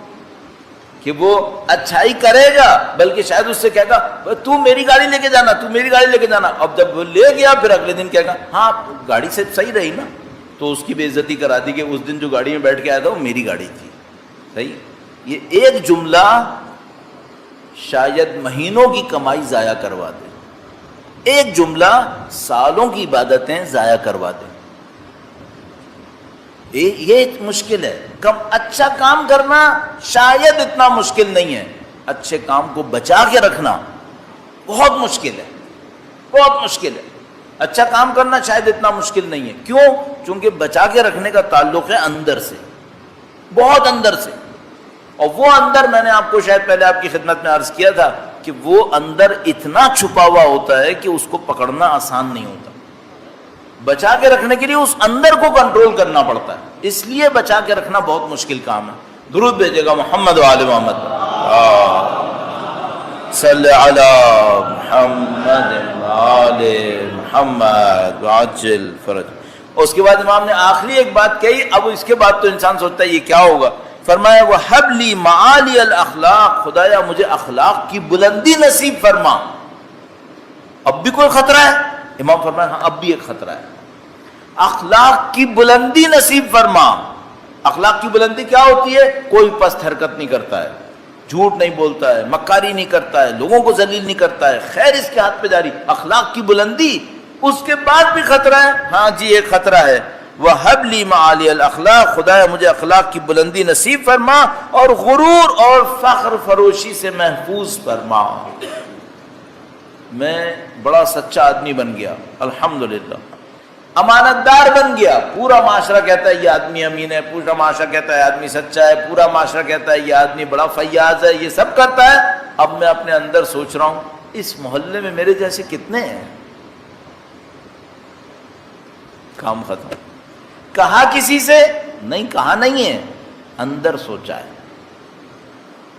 کہ وہ اچھائی کرے گا, بلکہ شاید اس سے کہے گا تو میری گاڑی لے کے جانا, تو میری گاڑی لے کے جانا. اب جب وہ لے گیا پھر اگلے دن کہے گا ہاں گاڑی سے صحیح رہی نا, تو اس کی بے عزتی کرا دی کہ اس دن جو گاڑی میں بیٹھ کے آیا تھا وہ میری گاڑی تھی. صحیح, یہ ایک جملہ شاید مہینوں کی کمائی ضائع کروا دے, ایک جملہ سالوں کی عبادتیں ضائع کروا دے. یہ مشکل ہے. کم اچھا کام کرنا شاید اتنا مشکل نہیں ہے, اچھے کام کو بچا کے رکھنا بہت مشکل ہے, بہت مشکل ہے. اچھا کام کرنا شاید اتنا مشکل نہیں ہے. کیوں؟ چونکہ بچا کے رکھنے کا تعلق ہے اندر سے, بہت اندر سے. اور وہ اندر میں نے آپ کو شاید پہلے آپ کی خدمت میں عرض کیا تھا کہ وہ اندر اتنا چھپا ہوا ہوتا ہے کہ اس کو پکڑنا آسان نہیں ہوتا. بچا کے رکھنے کے لیے اس اندر کو کنٹرول کرنا پڑتا ہے, اس لیے بچا کے رکھنا بہت مشکل کام ہے. درود بھیجے گا محمد و آل محمد, صلی علی محمد آل محمد وعجل فرج. اس کے بعد امام نے آخری ایک بات کہی. اب اس کے بعد تو انسان سوچتا ہے یہ کیا ہوگا. فرمایا وَحَبْ لِي مَعَالِيَ الْأَخْلَاقِ, خدایا مجھے اخلاق کی بلندی نصیب فرما. اب بھی کوئی خطرہ ہے, امام فرمایا ہاں اب بھی ایک خطرہ ہے، اخلاق کی بلندی نصیب فرما۔ اخلاق کی بلندی کیا ہوتی ہے؟ کوئی پست حرکت نہیں کرتا ہے، جھوٹ نہیں بولتا ہے، مکاری نہیں کرتا ہے، لوگوں کو ذلیل نہیں کرتا ہے، خیر اس کے ہاتھ پہ جاری۔ اخلاق کی بلندی، اس کے بعد بھی خطرہ ہے، ہاں جی ایک خطرہ ہے، وَهَبْ لِي مَعَالِيَ الْأَخْلَاقِ، خدایا مجھے اخلاق کی بلندی نصیب فرما اور غرور اور فخر فروشی سے محفوظ فرما۔ میں بڑا سچا آدمی بن گیا، الحمدللہ، امانت دار بن گیا، پورا معاشرہ کہتا ہے یہ آدمی امین ہے، پورا معاشرہ کہتا ہے آدمی سچا ہے، پورا معاشرہ کہتا ہے یہ آدمی بڑا فیاض ہے، یہ سب کرتا ہے۔ اب میں اپنے اندر سوچ رہا ہوں اس محلے میں میرے جیسے کتنے ہیں؟ کام ختم۔ کہا کسی سے نہیں، کہا نہیں ہے، اندر سوچا ہے،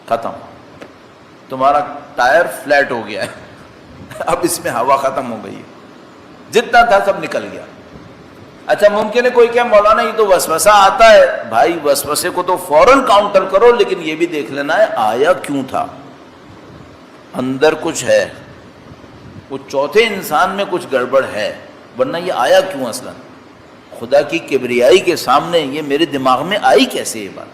ختم۔ تمہارا ٹائر فلیٹ ہو گیا ہے، اب اس میں ہوا ختم ہو گئی ہے، جتنا تھا سب نکل گیا۔ اچھا ممکن ہے کوئی کہ مولانا یہ تو وسوسہ آتا ہے، بھائی وسوسے کو تو فوراً کاؤنٹر کرو، لیکن یہ بھی دیکھ لینا ہے آیا کیوں تھا، اندر کچھ ہے، وہ چوتھے انسان میں کچھ گڑبڑ ہے، ورنہ یہ آیا کیوں اصلا؟ خدا کی کبریائی کے سامنے یہ میرے دماغ میں آئی کیسے یہ بات؟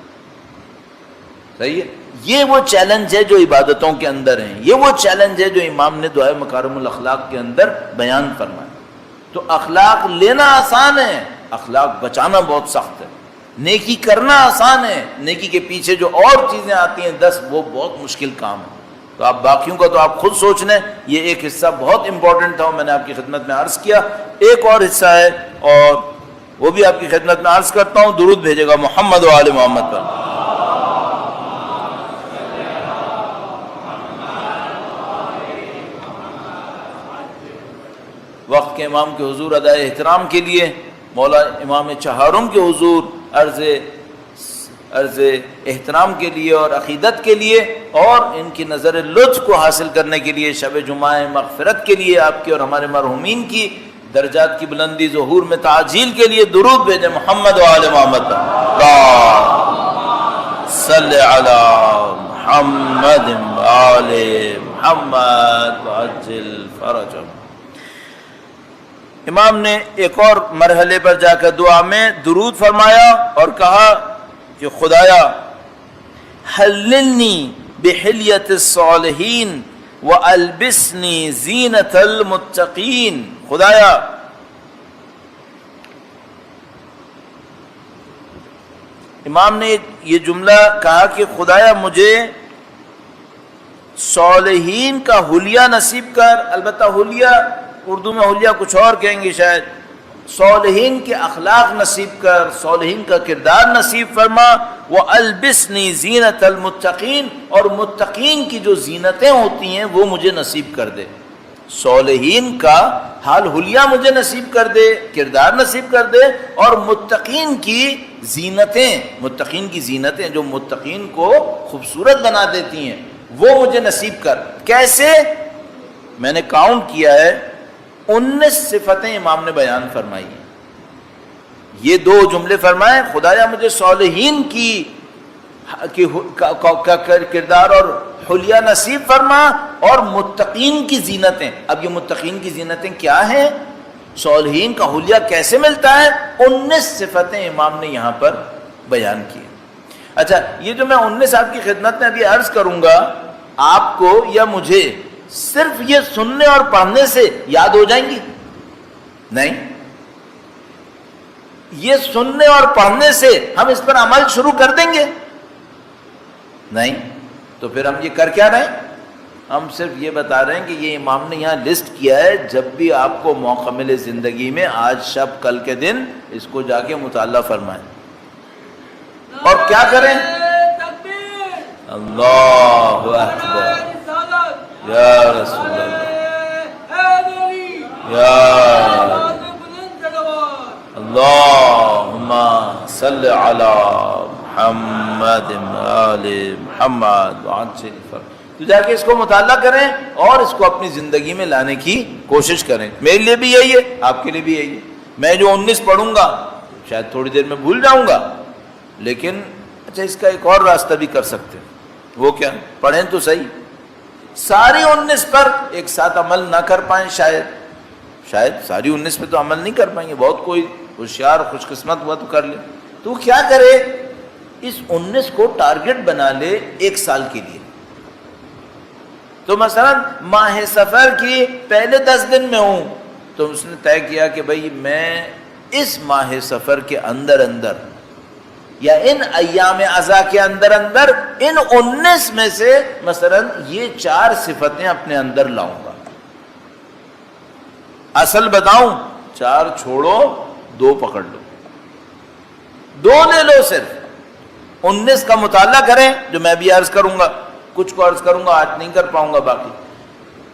صحیح ہے، یہ وہ چیلنج ہے جو عبادتوں کے اندر ہیں، یہ وہ چیلنج ہے جو امام نے دعائے مکارم الاخلاق کے اندر بیان فرمایا۔ تو اخلاق لینا آسان ہے، اخلاق بچانا بہت سخت ہے۔ نیکی کرنا آسان ہے، نیکی کے پیچھے جو اور چیزیں آتی ہیں 10 وہ بہت مشکل کام ہے۔ تو آپ باقیوں کا تو آپ خود سوچ لیں، یہ ایک حصہ بہت امپورٹنٹ تھا، میں نے آپ کی خدمت میں عرض کیا۔ ایک اور حصہ ہے اور وہ بھی آپ کی خدمت میں عرض کرتا ہوں، درود بھیجے گا محمد و آل محمد پر۔ وقت کے امام کے حضور ادائے احترام کے لیے مولا امام چہارم کے حضور عرض احترام کے لیے اور عقیدت کے لیے اور ان کی نظر لطف کو حاصل کرنے کے لیے، شب جمعہ مغفرت کے لیے، آپ کے اور ہمارے مرحومین کی درجات کی بلندی ظہور میں تعجیل کے لیے درود بھیجیں محمد و آل محمد پر۔ اللہم صلی علی محمد و آل محمد وعجل فرجہم۔ امام نے ایک اور مرحلے پر جا کر دعا میں درود فرمایا اور کہا کہ خدایا حللنی بحلیت الصالحین وَأَلْبِسْنِي زِینَةَ الْمُتَّقِین، خدایا امام نے یہ جملہ کہا کہ خدایا مجھے صالحین کا حلیہ نصیب کر، البتہ حلیہ اردو میں حلیہ کچھ اور کہیں گے شاید، صالحین کے اخلاق نصیب کر، صالحین کا کردار نصیب فرما، وَأَلْبِسْنِي زِینَةَ الْمُتَّقِین، اور متقین کی جو زینتیں ہوتی ہیں وہ مجھے نصیب کر دے۔ صالحین کا حال حلیہ مجھے نصیب کر دے، کردار نصیب کر دے، اور متقین کی زینتیں جو متقین کو خوبصورت بنا دیتی ہیں وہ مجھے نصیب کر۔ کیسے؟ میں نے کاؤنٹ کیا ہے، 19 صفتیں امام نے بیان فرمائی ہیں۔ یہ 2 جملے فرمائے، خدایا مجھے صالحین کی کردار اور حلیہ نصیب فرما اور متقین کی زینتیں۔ اب یہ متقین کی زینتیں کیا ہیں؟ صالحین کا حلیہ کیسے ملتا ہے؟ 19 صفتیں امام نے یہاں پر بیان کی۔ اچھا یہ جو میں 19 آپ کی خدمت میں ابھی عرض کروں گا، آپ کو یا مجھے صرف یہ سننے اور پڑھنے سے یاد ہو جائیں گی؟ نہیں، یہ سننے اور پڑھنے سے ہم اس پر عمل شروع کر دیں گے؟ نہیں، تو پھر ہم یہ کر کیا رہے ہیں؟ ہم صرف یہ بتا رہے ہیں کہ یہ امام نے یہاں لسٹ کیا ہے، جب بھی آپ کو موقع ملے زندگی میں، آج شب کل کے دن اس کو جا کے مطالعہ فرمائیں اور کیا کریں؟ اللہ اکبر، یا رسول اللہ، یا اللہم صلی علی محمد آل محمد وعجل فرجہ۔ تو جا کے اس کو مطالعہ کریں اور اس کو اپنی زندگی میں لانے کی کوشش کریں۔ میرے لیے بھی یہی ہے، آپ کے لیے بھی یہی ہے۔ میں جو 19 پڑھوں گا شاید تھوڑی دیر میں بھول جاؤں گا، لیکن اچھا اس کا ایک اور راستہ بھی کر سکتے ہیں۔ وہ کیا؟ پڑھیں تو صحیح، ساری 19 پر ایک ساتھ عمل نہ کر پائیں، شاید ساری 19 پہ تو عمل نہیں کر پائیں گے، بہت کوئی ہوشیار خوش قسمت ہوا تو کر لے، تو کیا کرے اس 19 کو ٹارگٹ بنا لے 1 سال کے لیے. تو مثلا ماہ سفر کی پہلے 10 دن میں ہوں تو اس نے طے کیا کہ بھئی میں اس ماہ سفر کے اندر یا ان ایام عزا کے اندر ان 19 میں سے مثلا یہ 4 صفتیں اپنے اندر لاؤں گا. اصل بتاؤں 4 چھوڑو 2 پکڑ لو، 2 لے لو، صرف 19 کا مطالعہ کریں جو میں بھی عرض کروں گا، کچھ کو عرض کروں گا آج نہیں کر پاؤں گا، باقی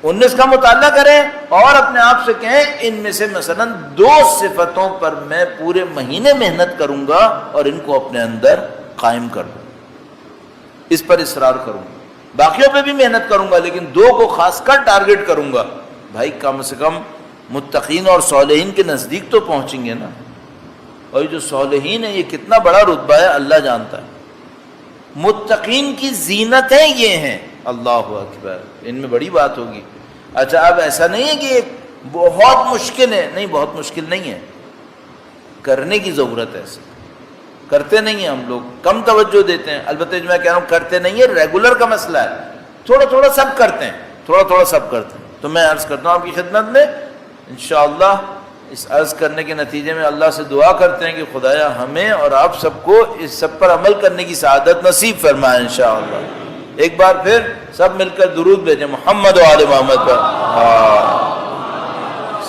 19 کا مطالعہ کریں اور اپنے آپ سے کہیں ان میں سے مثلا 2 صفتوں پر میں پورے مہینے محنت کروں گا اور ان کو اپنے اندر قائم کر دوں، اس پر اصرار کروں گا، باقیوں پہ بھی محنت کروں گا لیکن 2 کو خاص کر ٹارگٹ کروں گا. بھائی کم سے کم متقین اور صالحین کے نزدیک تو پہنچیں گے نا. اور یہ جو صالحین ہیں یہ کتنا بڑا رتبہ ہے اللہ جانتا ہے. متقین کی زینتیں یہ ہیں، اللہ اکبر، ان میں بڑی بات ہوگی. اچھا اب ایسا نہیں ہے کہ بہت مشکل ہے، نہیں بہت مشکل نہیں ہے، کرنے کی ضرورت ہے. ایسے کرتے نہیں ہیں ہم لوگ، کم توجہ دیتے ہیں. البتہ جو میں کہہ رہا ہوں کرتے نہیں ہے، ریگولر کا مسئلہ ہے، تھوڑا تھوڑا سب کرتے ہیں، تھوڑا تھوڑا سب کرتے ہیں. تو میں عرض کرتا ہوں آپ کی خدمت میں انشاءاللہ اس عرض کرنے کے نتیجے میں اللہ سے دعا کرتے ہیں کہ خدایا ہمیں اور آپ سب کو اس سب پر عمل کرنے کی سعادت نصیب فرمائے انشاءاللہ. ایک بار پھر سب مل کر درود بھیجیں محمد و آل محمد پر.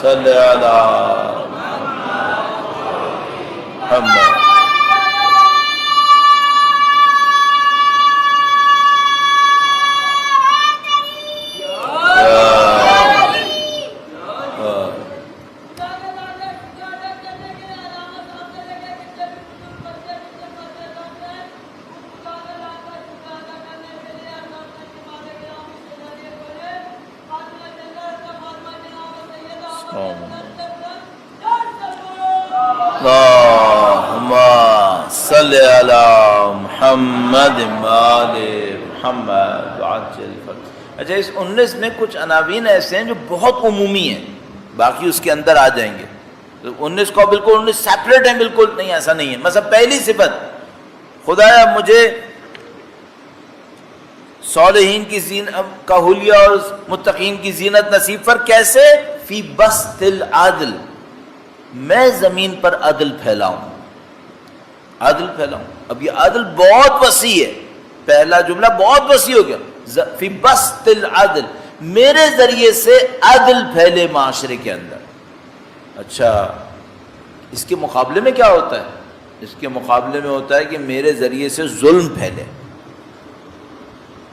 صلی علی محمد. اللہم صلی علی محمد آل محمد عجل فرج. اچھا اس 19 میں کچھ عناوین ایسے ہیں جو بہت عمومی ہیں، باقی اس کے اندر آ جائیں گے. تو 19 کو بالکل 19 سیپریٹ ہیں، بالکل نہیں، ایسا نہیں ہے. مثلا پہلی صفت، خدایا مجھے صالحین کی زینت کا حلیہ اور متقین کی زینت نصیب پر. کیسے؟ فی بسط العدل، میں زمین پر عدل پھیلاؤں، عدل پھیلاؤں. اب یہ عدل بہت وسیع ہے، پہلا جملہ بہت وسیع ہو گیا. فی بسط العدل، میرے ذریعے سے عدل پھیلے معاشرے کے اندر. اچھا اس کے مقابلے میں کیا ہوتا ہے؟ اس کے مقابلے میں ہوتا ہے کہ میرے ذریعے سے ظلم پھیلے.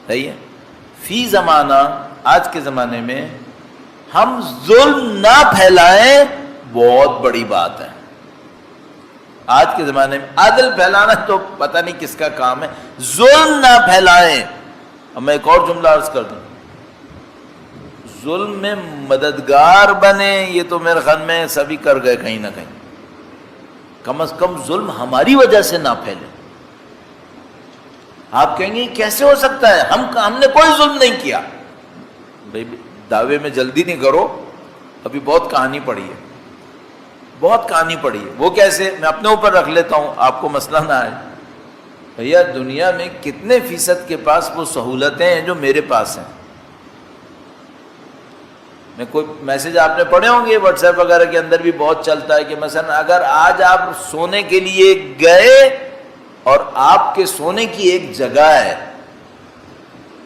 صحیح ہے؟ فی زمانہ، آج کے زمانے میں ہم ظلم نہ پھیلائیں بہت بڑی بات ہے. آج کے زمانے میں عدل پھیلانا تو پتہ نہیں کس کا کام ہے، ظلم نہ پھیلائیں. اب میں ایک اور جملہ عرض کر دوں، ظلم میں مددگار بنے، یہ تو میرے خیال میں سبھی کر گئے کہیں نہ کہیں. کم از کم ظلم ہماری وجہ سے نہ پھیلے. آپ کہیں گے کیسے ہو سکتا ہے، ہم نے کوئی ظلم نہیں کیا. بھائی دعوے میں جلدی نہیں کرو، ابھی بہت کہانی پڑی ہے، بہت کہانی پڑی ہے. وہ کیسے؟ میں اپنے اوپر رکھ لیتا ہوں، آپ کو مسئلہ نہ آئے. بھیا دنیا میں کتنے فیصد کے پاس وہ سہولتیں ہیں جو میرے پاس ہیں؟ میں کوئی میسج آپ نے پڑھے ہوں گے واٹس ایپ وغیرہ کے اندر بھی بہت چلتا ہے کہ مثلا اگر آج آپ سونے کے لیے گئے اور آپ کے سونے کی ایک جگہ ہے،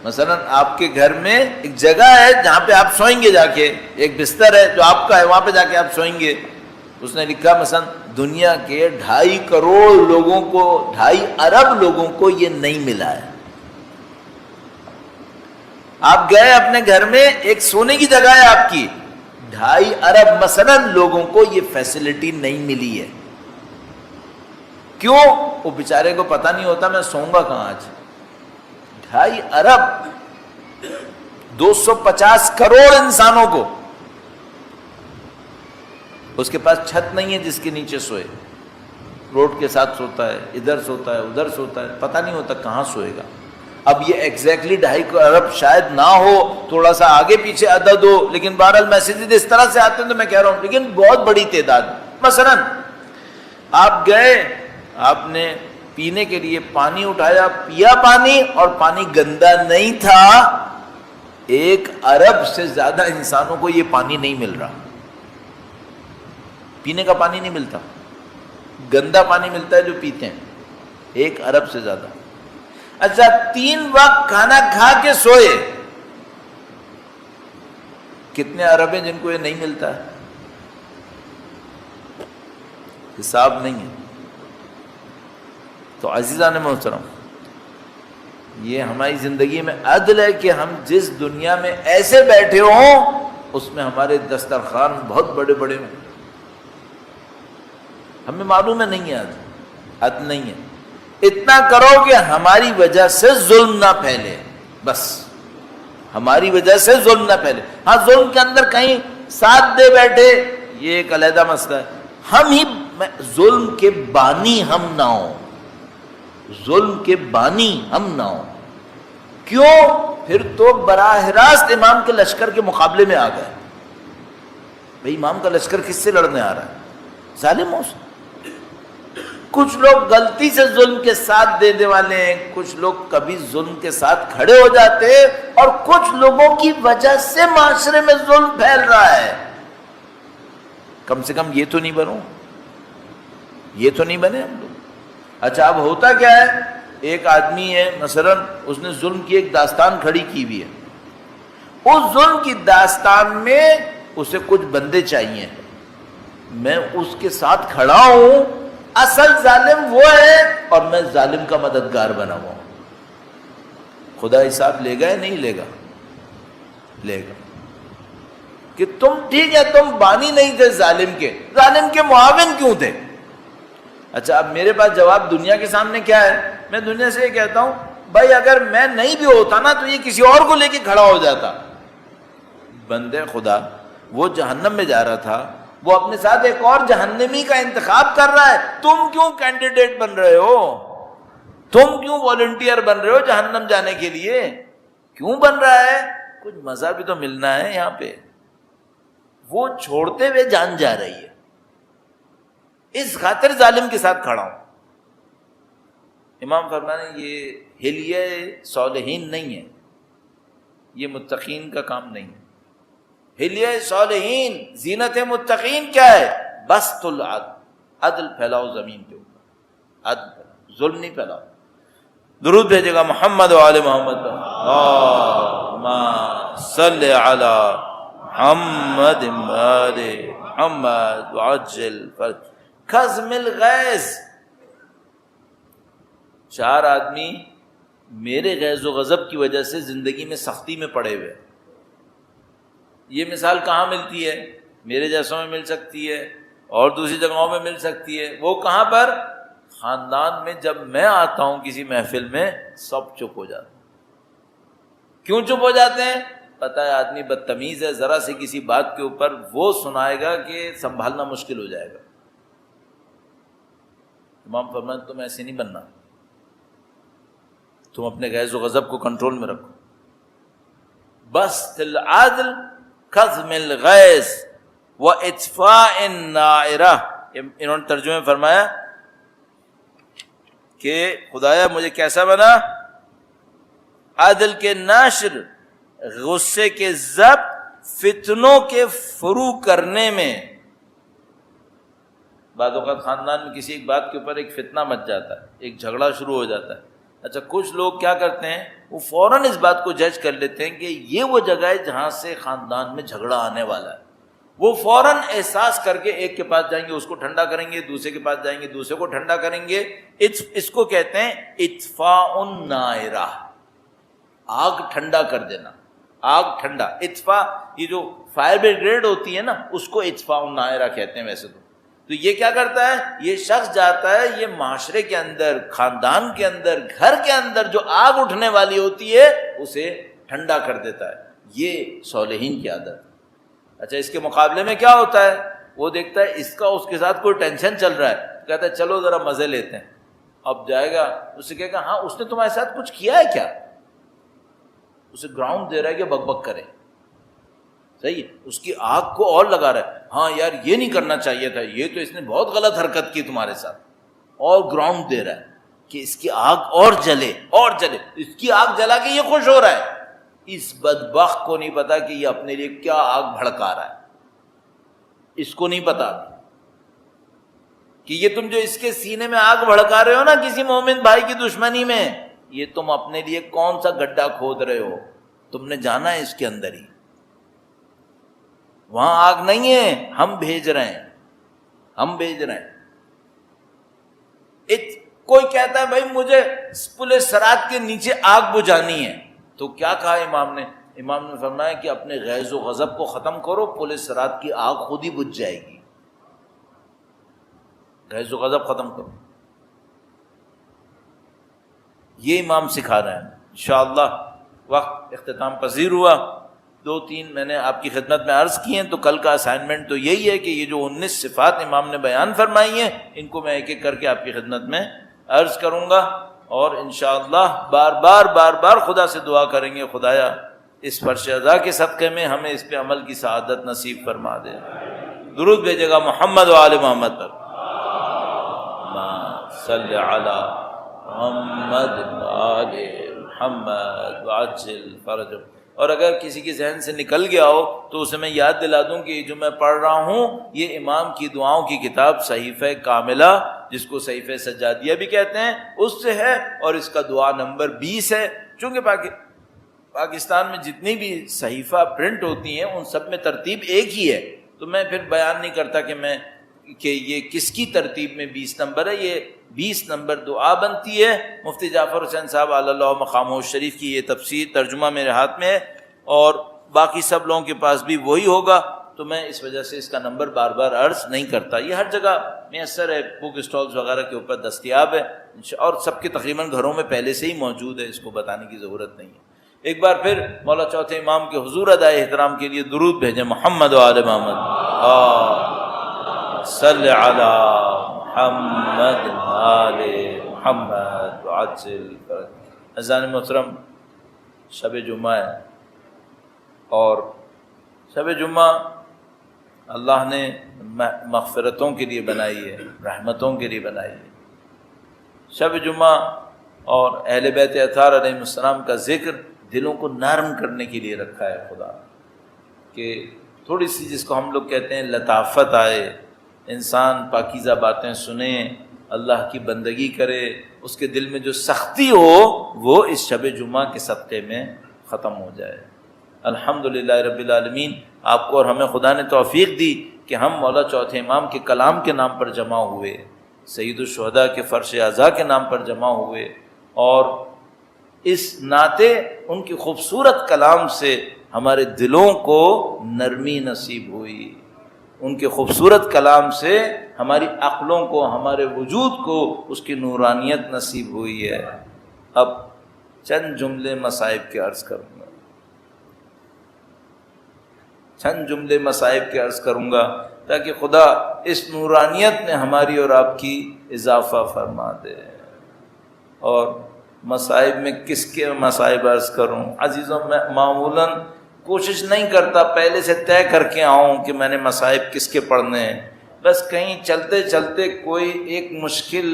مثلا آپ کے گھر میں ایک جگہ ہے جہاں پہ آپ سوئیں گے، جا کے ایک بستر ہے جو آپ کا ہے، وہاں پہ جا کے آپ سوئیں گے. اس نے لکھا مثلا دنیا کے 2.5 کروڑ لوگوں کو، 2.5 ارب لوگوں کو یہ نہیں ملا ہے. آپ گئے اپنے گھر میں، ایک سونے کی جگہ ہے آپ کی، 2.5 ارب مثلا لوگوں کو یہ فیسلٹی نہیں ملی ہے. کیوں؟ وہ بیچارے کو پتہ نہیں ہوتا میں سوؤں گا کہاں. آج 2.5 ارب 250 کروڑ انسانوں کو اس کے پاس چھت نہیں ہے جس کے نیچے سوئے، روڈ کے ساتھ سوتا ہے، ادھر سوتا ہے، ادھر سوتا ہے، پتہ نہیں ہوتا کہاں سوئے گا. اب یہ ایگزیکٹلی 2.5 ارب شاید نہ ہو، تھوڑا سا آگے پیچھے عدد ہو، لیکن بہرحال میسیجز اس طرح سے آتے ہیں تو میں کہہ رہا ہوں، لیکن بہت بڑی تعداد. مثلا آپ گئے، آپ نے پینے کے لیے پانی اٹھایا، پیا پانی، اور پانی گندا نہیں تھا. 1 ارب سے زیادہ انسانوں کو یہ پانی نہیں مل رہا، پینے کا پانی نہیں ملتا، گندا پانی ملتا ہے جو پیتے ہیں. 1 ارب سے زیادہ. اچھا 3 وقت کھانا کھا کے سوئے، کتنے ارب ہیں جن کو یہ نہیں ملتا ہے؟ حساب نہیں ہے. تو عزیزان محترم، یہ ہماری زندگی میں عدل ہے کہ ہم جس دنیا میں ایسے بیٹھے ہوں اس میں ہمارے دسترخوان بہت بڑے بڑے ہوں. ہمیں معلوم ہے نہیں ہے عدل نہیں ہے. اتنا کرو کہ ہماری وجہ سے ظلم نہ پھیلے، بس ہماری وجہ سے ظلم نہ پھیلے. ہاں ظلم کے اندر کہیں ساتھ دے بیٹھے یہ ایک علیحدہ مسئلہ ہے. ہم ہی ظلم کے بانی ہم نہ ہوں، ظلم کے بانی ہم نہ ہوں. کیوں؟ پھر تو براہ راست امام کے لشکر کے مقابلے میں آ گئے. بھئی امام کا لشکر کس سے لڑنے آ رہا ہے؟ ظالموں سے. کچھ لوگ غلطی سے ظلم کے ساتھ دینے والے ہیں، کچھ لوگ کبھی ظلم کے ساتھ کھڑے ہو جاتے ہیں، اور کچھ لوگوں کی وجہ سے معاشرے میں ظلم پھیل رہا ہے. کم سے کم یہ تو نہیں بنو، یہ تو نہیں بنے ہم لوگ. اچھا اب ہوتا کیا ہے، ایک آدمی ہے مثلا اس نے ظلم کی ایک داستان کھڑی کی ہوئی ہے. اس ظلم کی داستان میں اسے کچھ بندے چاہیے، میں اس کے ساتھ کھڑا ہوں، اصل ظالم وہ ہے اور میں ظالم کا مددگار بنا ہوا ہوں. خدا حساب لے گا یا نہیں لے گا؟ لے گا. کہ تم ٹھیک ہے تم بانی نہیں تھے ظالم کے معاون کیوں تھے؟ اچھا اب میرے پاس جواب دنیا کے سامنے کیا ہے؟ میں دنیا سے یہ کہتا ہوں بھائی اگر میں نہیں بھی ہوتا نا تو یہ کسی اور کو لے کے کھڑا ہو جاتا. بندے خدا وہ جہنم میں جا رہا تھا، وہ اپنے ساتھ ایک اور جہنمی کا انتخاب کر رہا ہے. تم کیوں کینڈیڈیٹ بن رہے ہو؟ تم کیوں والنٹیئر بن رہے ہو جہنم جانے کے لیے؟ کیوں بن رہا ہے؟ کچھ مزہ بھی تو ملنا ہے یہاں پہ. وہ چھوڑتے ہوئے جان جا رہی ہے، اس خاطر ظالم کے ساتھ کھڑا ہوں. امام فرمانے یہ حلیہ صالحین نہیں ہے، یہ متقین کا کام نہیں ہے. حلیہ صالحین، زینت متقین کیا ہے؟ بسط العدل، عدل پھیلاؤ زمین کے اوپر، عدل پھیلاؤ، ظلم نہیں پھیلاؤ. درود بھیجے گا محمد و آل محمد. اللہم صلی علی محمد آل محمد وعجل فرج. خزم الغیظ، 4 آدمی میرے غیظ و غضب کی وجہ سے زندگی میں سختی میں پڑے ہوئے. یہ مثال کہاں ملتی ہے؟ میرے جیسوں میں مل سکتی ہے اور دوسری جگہوں میں مل سکتی ہے. وہ کہاں پر؟ خاندان میں. جب میں آتا ہوں کسی محفل میں سب چپ ہو جاتے ہیں. کیوں چپ ہو جاتے ہیں؟ پتہ ہے آدمی بدتمیز ہے، ذرا سے کسی بات کے اوپر وہ سنائے گا کہ سنبھالنا مشکل ہو جائے گا. امام فرماتے تم ایسے نہیں بننا، تم اپنے غیظ و غضب کو کنٹرول میں رکھو. بسط العدل، کظم الغیظ واطفاء النائرہ. انہوں نے ترجمے میں فرمایا کہ خدایا مجھے کیسا بنا؟ عدل کے ناشر، غصے کے ضبط، فتنوں کے فروغ کرنے میں. بعض اوقات خاندان میں کسی ایک بات کے اوپر ایک فتنہ مچ جاتا ہے، ایک جھگڑا شروع ہو جاتا ہے. اچھا کچھ لوگ کیا کرتے ہیں، وہ فوراً اس بات کو جج کر لیتے ہیں کہ یہ وہ جگہ ہے جہاں سے خاندان میں جھگڑا آنے والا ہے. وہ فوراً احساس کر کے ایک کے پاس جائیں گے، اس کو ٹھنڈا کریں گے، دوسرے کے پاس جائیں گے، دوسرے کو ٹھنڈا کریں گے. اس کو کہتے ہیں اطفاء النائرہ، آگ ٹھنڈا کر دینا. آگ ٹھنڈا، اطفاء یہ جو فائر بریگیڈ ہوتی ہے نا اس کو اطفاء النائرہ کہتے ہیں. ویسے تو یہ کیا کرتا ہے؟ یہ شخص جاتا ہے، یہ معاشرے کے اندر، خاندان کے اندر، گھر کے اندر جو آگ اٹھنے والی ہوتی ہے اسے ٹھنڈا کر دیتا ہے. یہ صالحین کی عادت. اچھا اس کے مقابلے میں کیا ہوتا ہے؟ وہ دیکھتا ہے اس کا اس کے ساتھ کوئی ٹینشن چل رہا ہے، کہتا ہے چلو ذرا مزے لیتے ہیں. اب جائے گا، اس سے کہے گا ہاں اس نے تمہارے ساتھ کچھ کیا ہے کیا؟ اسے گراؤنڈ دے رہا ہے کہ بک بک کرے، صحیح ہے، اس کی آگ کو اور لگا رہا ہے، ہاں یار یہ نہیں کرنا چاہیے تھا، یہ تو اس نے بہت غلط حرکت کی تمہارے ساتھ، اور گراؤنڈ دے رہا ہے کہ اس کی آگ اور جلے اور جلے، اس کی آگ جلا کے یہ خوش ہو رہا ہے۔ اس بدبخت کو نہیں پتا کہ یہ اپنے لیے کیا آگ بھڑکا رہا ہے، اس کو نہیں پتا کہ یہ تم جو اس کے سینے میں آگ بھڑکا رہے ہو نا کسی مومن بھائی کی دشمنی میں، یہ تم اپنے لیے کون سا گڈھا کھود رہے ہو، تم نے جانا ہے اس کے اندر ہی، وہاں آگ نہیں ہے، ہم بھیج رہے ہیں، ہم بھیج رہے ہیں۔ کوئی کہتا ہے بھائی مجھے پل صراط کے نیچے آگ بجھانی ہے، تو کیا کہا امام نے؟ امام نے فرمایا کہ اپنے غیظ و غضب کو ختم کرو، پل صراط کی آگ خود ہی بجھ جائے گی، غیظ و غضب ختم کرو، یہ امام سکھا رہے ہیں۔ انشاءاللہ وقت اختتام پذیر ہوا، 2-3 میں نے آپ کی خدمت میں عرض کی ہیں، تو کل کا اسائنمنٹ تو یہی ہے کہ یہ جو 19 صفات امام نے بیان فرمائی ہیں، ان کو میں ایک ایک کر کے آپ کی خدمت میں عرض کروں گا، اور انشاءاللہ بار بار خدا سے دعا کریں گے، خدایا اس فرش ادا کے صدقے میں ہمیں اس پہ عمل کی سعادت نصیب فرما دے۔ درود بھیجے گا محمد و آل محمد پر، صلی علی محمد و آل محمد وعجل فرجہ۔ اور اگر کسی کے ذہن سے نکل گیا ہو تو اسے میں یاد دلا دوں کہ جو میں پڑھ رہا ہوں یہ امام کی دعاؤں کی کتاب صحیفہ کاملہ، جس کو صحیفہ سجادیہ بھی کہتے ہیں، اس سے ہے، اور اس کا دعا نمبر 20 ہے۔ چونکہ پاکستان میں جتنی بھی صحیفہ پرنٹ ہوتی ہیں ان سب میں ترتیب ایک ہی ہے، تو میں پھر بیان نہیں کرتا کہ یہ کس کی ترتیب میں 20 نمبر ہے، یہ 20 نمبر دعا بنتی ہے۔ مفتی جعفر حسین صاحب علی اللہ مقامہ شریف کی یہ تفسیر ترجمہ میرے ہاتھ میں ہے، اور باقی سب لوگوں کے پاس بھی وہی ہوگا، تو میں اس وجہ سے اس کا نمبر بار عرض نہیں کرتا۔ یہ ہر جگہ میسر ہے، بک اسٹالز وغیرہ کے اوپر دستیاب ہے، اور سب کے تقریباً گھروں میں پہلے سے ہی موجود ہے، اس کو بتانے کی ضرورت نہیں ہے۔ ایک بار پھر مولا چوتھے امام کے حضور ادائے احترام کے لیے درود بھیجیں، محمد و آل محمد، صلی علی محمد آل محمد وعجل فرج۔ عزیزان محترم، شب جمعہ ہے، اور شب جمعہ اللہ نے مغفرتوں کے لیے بنائی ہے، رحمتوں کے لیے بنائی ہے۔ شب جمعہ اور اہل بیت اطہار علیہ السلام کا ذکر دلوں کو نرم کرنے کے لیے رکھا ہے خدا، کہ تھوڑی سی جس کو ہم لوگ کہتے ہیں لطافت آئے، انسان پاکیزہ باتیں سنے، اللہ کی بندگی کرے، اس کے دل میں جو سختی ہو وہ اس شب جمعہ کے صدقے میں ختم ہو جائے۔ الحمدللہ رب العالمین، آپ کو اور ہمیں خدا نے توفیق دی کہ ہم مولا چوتھے امام کے کلام کے نام پر جمع ہوئے، سید الشہداء کے فرش اعضاء کے نام پر جمع ہوئے، اور اس نعتِ ان کی خوبصورت کلام سے ہمارے دلوں کو نرمی نصیب ہوئی، ان کے خوبصورت کلام سے ہماری عقلوں کو، ہمارے وجود کو اس کی نورانیت نصیب ہوئی ہے۔ اب چند جملے مصائب کے عرض کروں گا، چند جملے مصائب کے عرض کروں گا تاکہ خدا اس نورانیت میں ہماری اور آپ کی اضافہ فرما دے۔ اور مصائب میں کس کے مصائب عرض کروں؟ عزیزوں، میں معمولاً کوشش نہیں کرتا پہلے سے طے کر کے آؤں کہ میں نے مصائب کس کے پڑھنے ہیں، بس کہیں چلتے چلتے کوئی ایک مشکل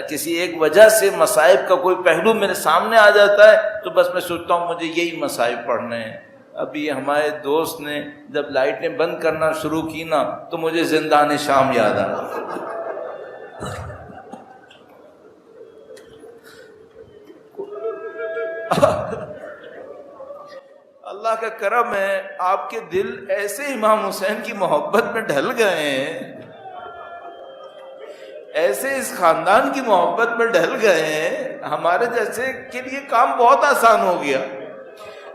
کسی ایک وجہ سے مصائب کا کوئی پہلو میرے سامنے آ جاتا ہے، تو بس میں سوچتا ہوں مجھے یہی مصائب پڑھنے ہیں۔ ابھی ہمارے دوست نے جب لائٹیں بند کرنا شروع کی نا تو مجھے زندان شام یاد آ گیا۔ اللہ کا کرم ہے، آپ کے دل ایسے امام حسین کی محبت میں ڈھل گئے ہیں، ایسے اس خاندان کی محبت میں ڈھل گئے ہیں، ہمارے جیسے کے لیے کام بہت آسان ہو گیا۔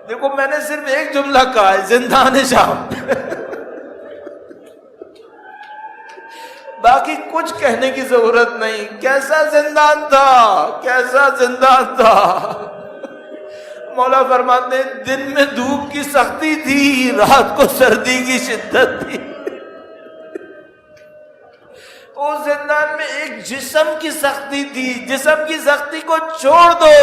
دیکھو میں نے صرف ایک جملہ کہا ہے، زندان شام، باقی کچھ کہنے کی ضرورت نہیں۔ کیسا زندان تھا، کیسا زندان تھا۔ مولا فرماتے ہیں دن میں دھوپ کی سختی تھی، رات کو سردی کی شدت تھی۔ اس زندان میں ایک جسم کی سختی تھی، جسم کی سختی کو چھوڑ دو،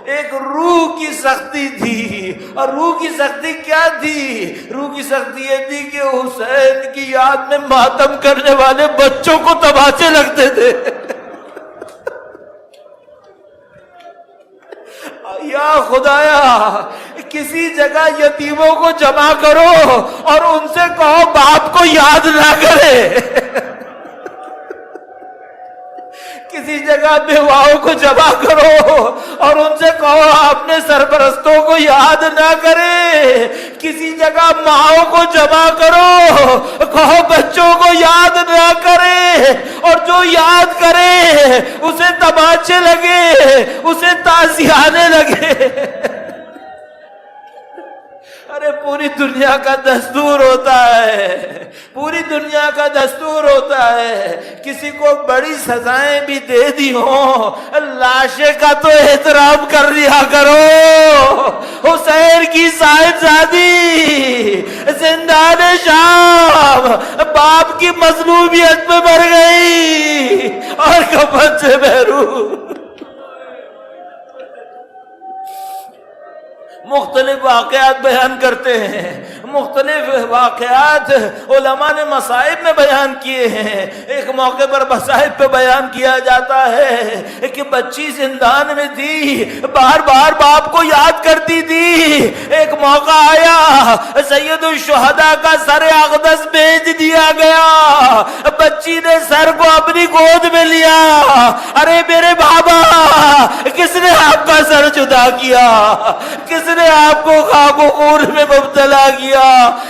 ایک روح کی سختی تھی۔ اور روح کی سختی کیا تھی؟ روح کی سختی یہ تھی کہ حسین کی یاد میں ماتم کرنے والے بچوں کو تماچے لگتے تھے۔ یا خدایا، کسی جگہ یتیموں کو جمع کرو اور ان سے کہو باپ کو یاد نہ کرے، کسی جگہ بیواؤں کو جمع کرو اور ان سے کہو اپنے سرپرستوں کو یاد نہ کرے، کسی جگہ ماؤں کو جمع کرو، کہو بچوں کو یاد نہ کرے، اور جو یاد کرے اسے تماچے لگے، اسے تازیانے لگے۔ ارے پوری دنیا کا دستور ہوتا ہے، پوری دنیا کا دستور ہوتا ہے، کسی کو بڑی سزائیں بھی دے دی ہوں، لاشے کا تو احترام کر لیا کرو۔ حسین کی صاحبزادی زندان شام باپ کی مظلومیت میں مر گئی اور کفن سے محروم۔ مختلف واقعات بیان کرتے ہیں، مختلف واقعات علماء نے مصائب میں بیان کیے ہیں۔ ایک موقع پر مصائب پہ بیان کیا جاتا ہے کہ بچی زندان میں تھی، بار بار باپ کو یاد کرتی تھی۔ ایک موقع آیا، سید الشہداء کا سر اقدس بھیج دیا گیا، بچی نے سر کو اپنی گود میں لیا۔ ارے میرے بابا، کس نے آپ کا سر جدا کیا؟ کس نے آپ کو خاک و خون میں مبتلا کیا؟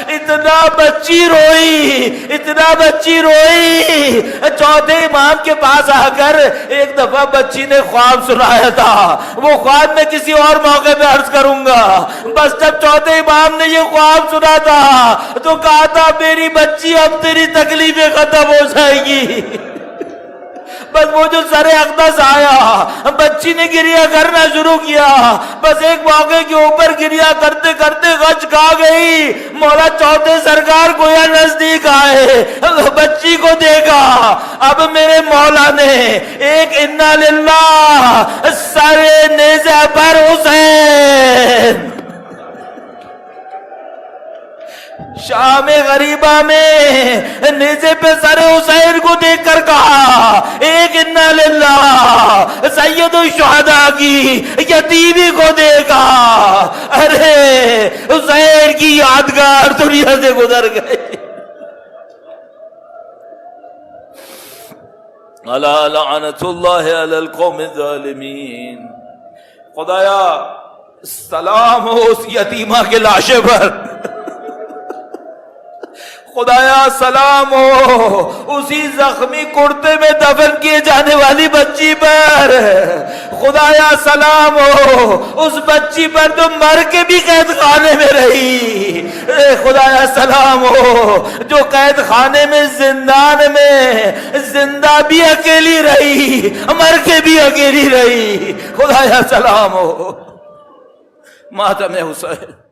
اتنا بچی روئی، اتنا بچی روئی۔ چوتھے امام کے پاس آ کر ایک دفعہ بچی نے خواب سنایا تھا، وہ خواب میں کسی اور موقع پہ عرض کروں گا۔ بس جب چوتھے امام نے یہ خواب سنا تھا تو کہا تھا میری بچی اب تیری تکلیفیں ختم ہو جائے گی۔ بس وہ جو سر اقدس آیا، بچی نے گریہ کرنا شروع کیا۔ بس ایک موقع کے اوپر گریہ کرتے کرتے غچ کھا گئی۔ مولا چوتھے سرکار گویا نزدیک آئے، بچی کو دیکھا۔ اب میرے مولا نے ایک انا للہ سر نیزہ پر حسین، شام غریبہ میں نیزے پہ سر حسین کو دیکھ کر کہا ایک انا للہ سید الشہداء کی یتیمی کو دیکھا۔ ارے حسین کی یادگار دنیا سے گزر گئی۔ الا لعنت اللہ علی القوم الظالمین۔ خدایا سلام ہو اس یتیمہ کے لاشے پر، خدایا سلام ہو اسی زخمی کرتے میں دفن کیے جانے والی بچی پر، خدایا سلام ہو اس بچی پر تو مر کے بھی قید خانے میں رہی، خدایا سلام ہو جو قید خانے میں زندان میں زندہ بھی اکیلی رہی، مر کے بھی اکیلی رہی، خدایا سلام ہو۔ ماتم حسین۔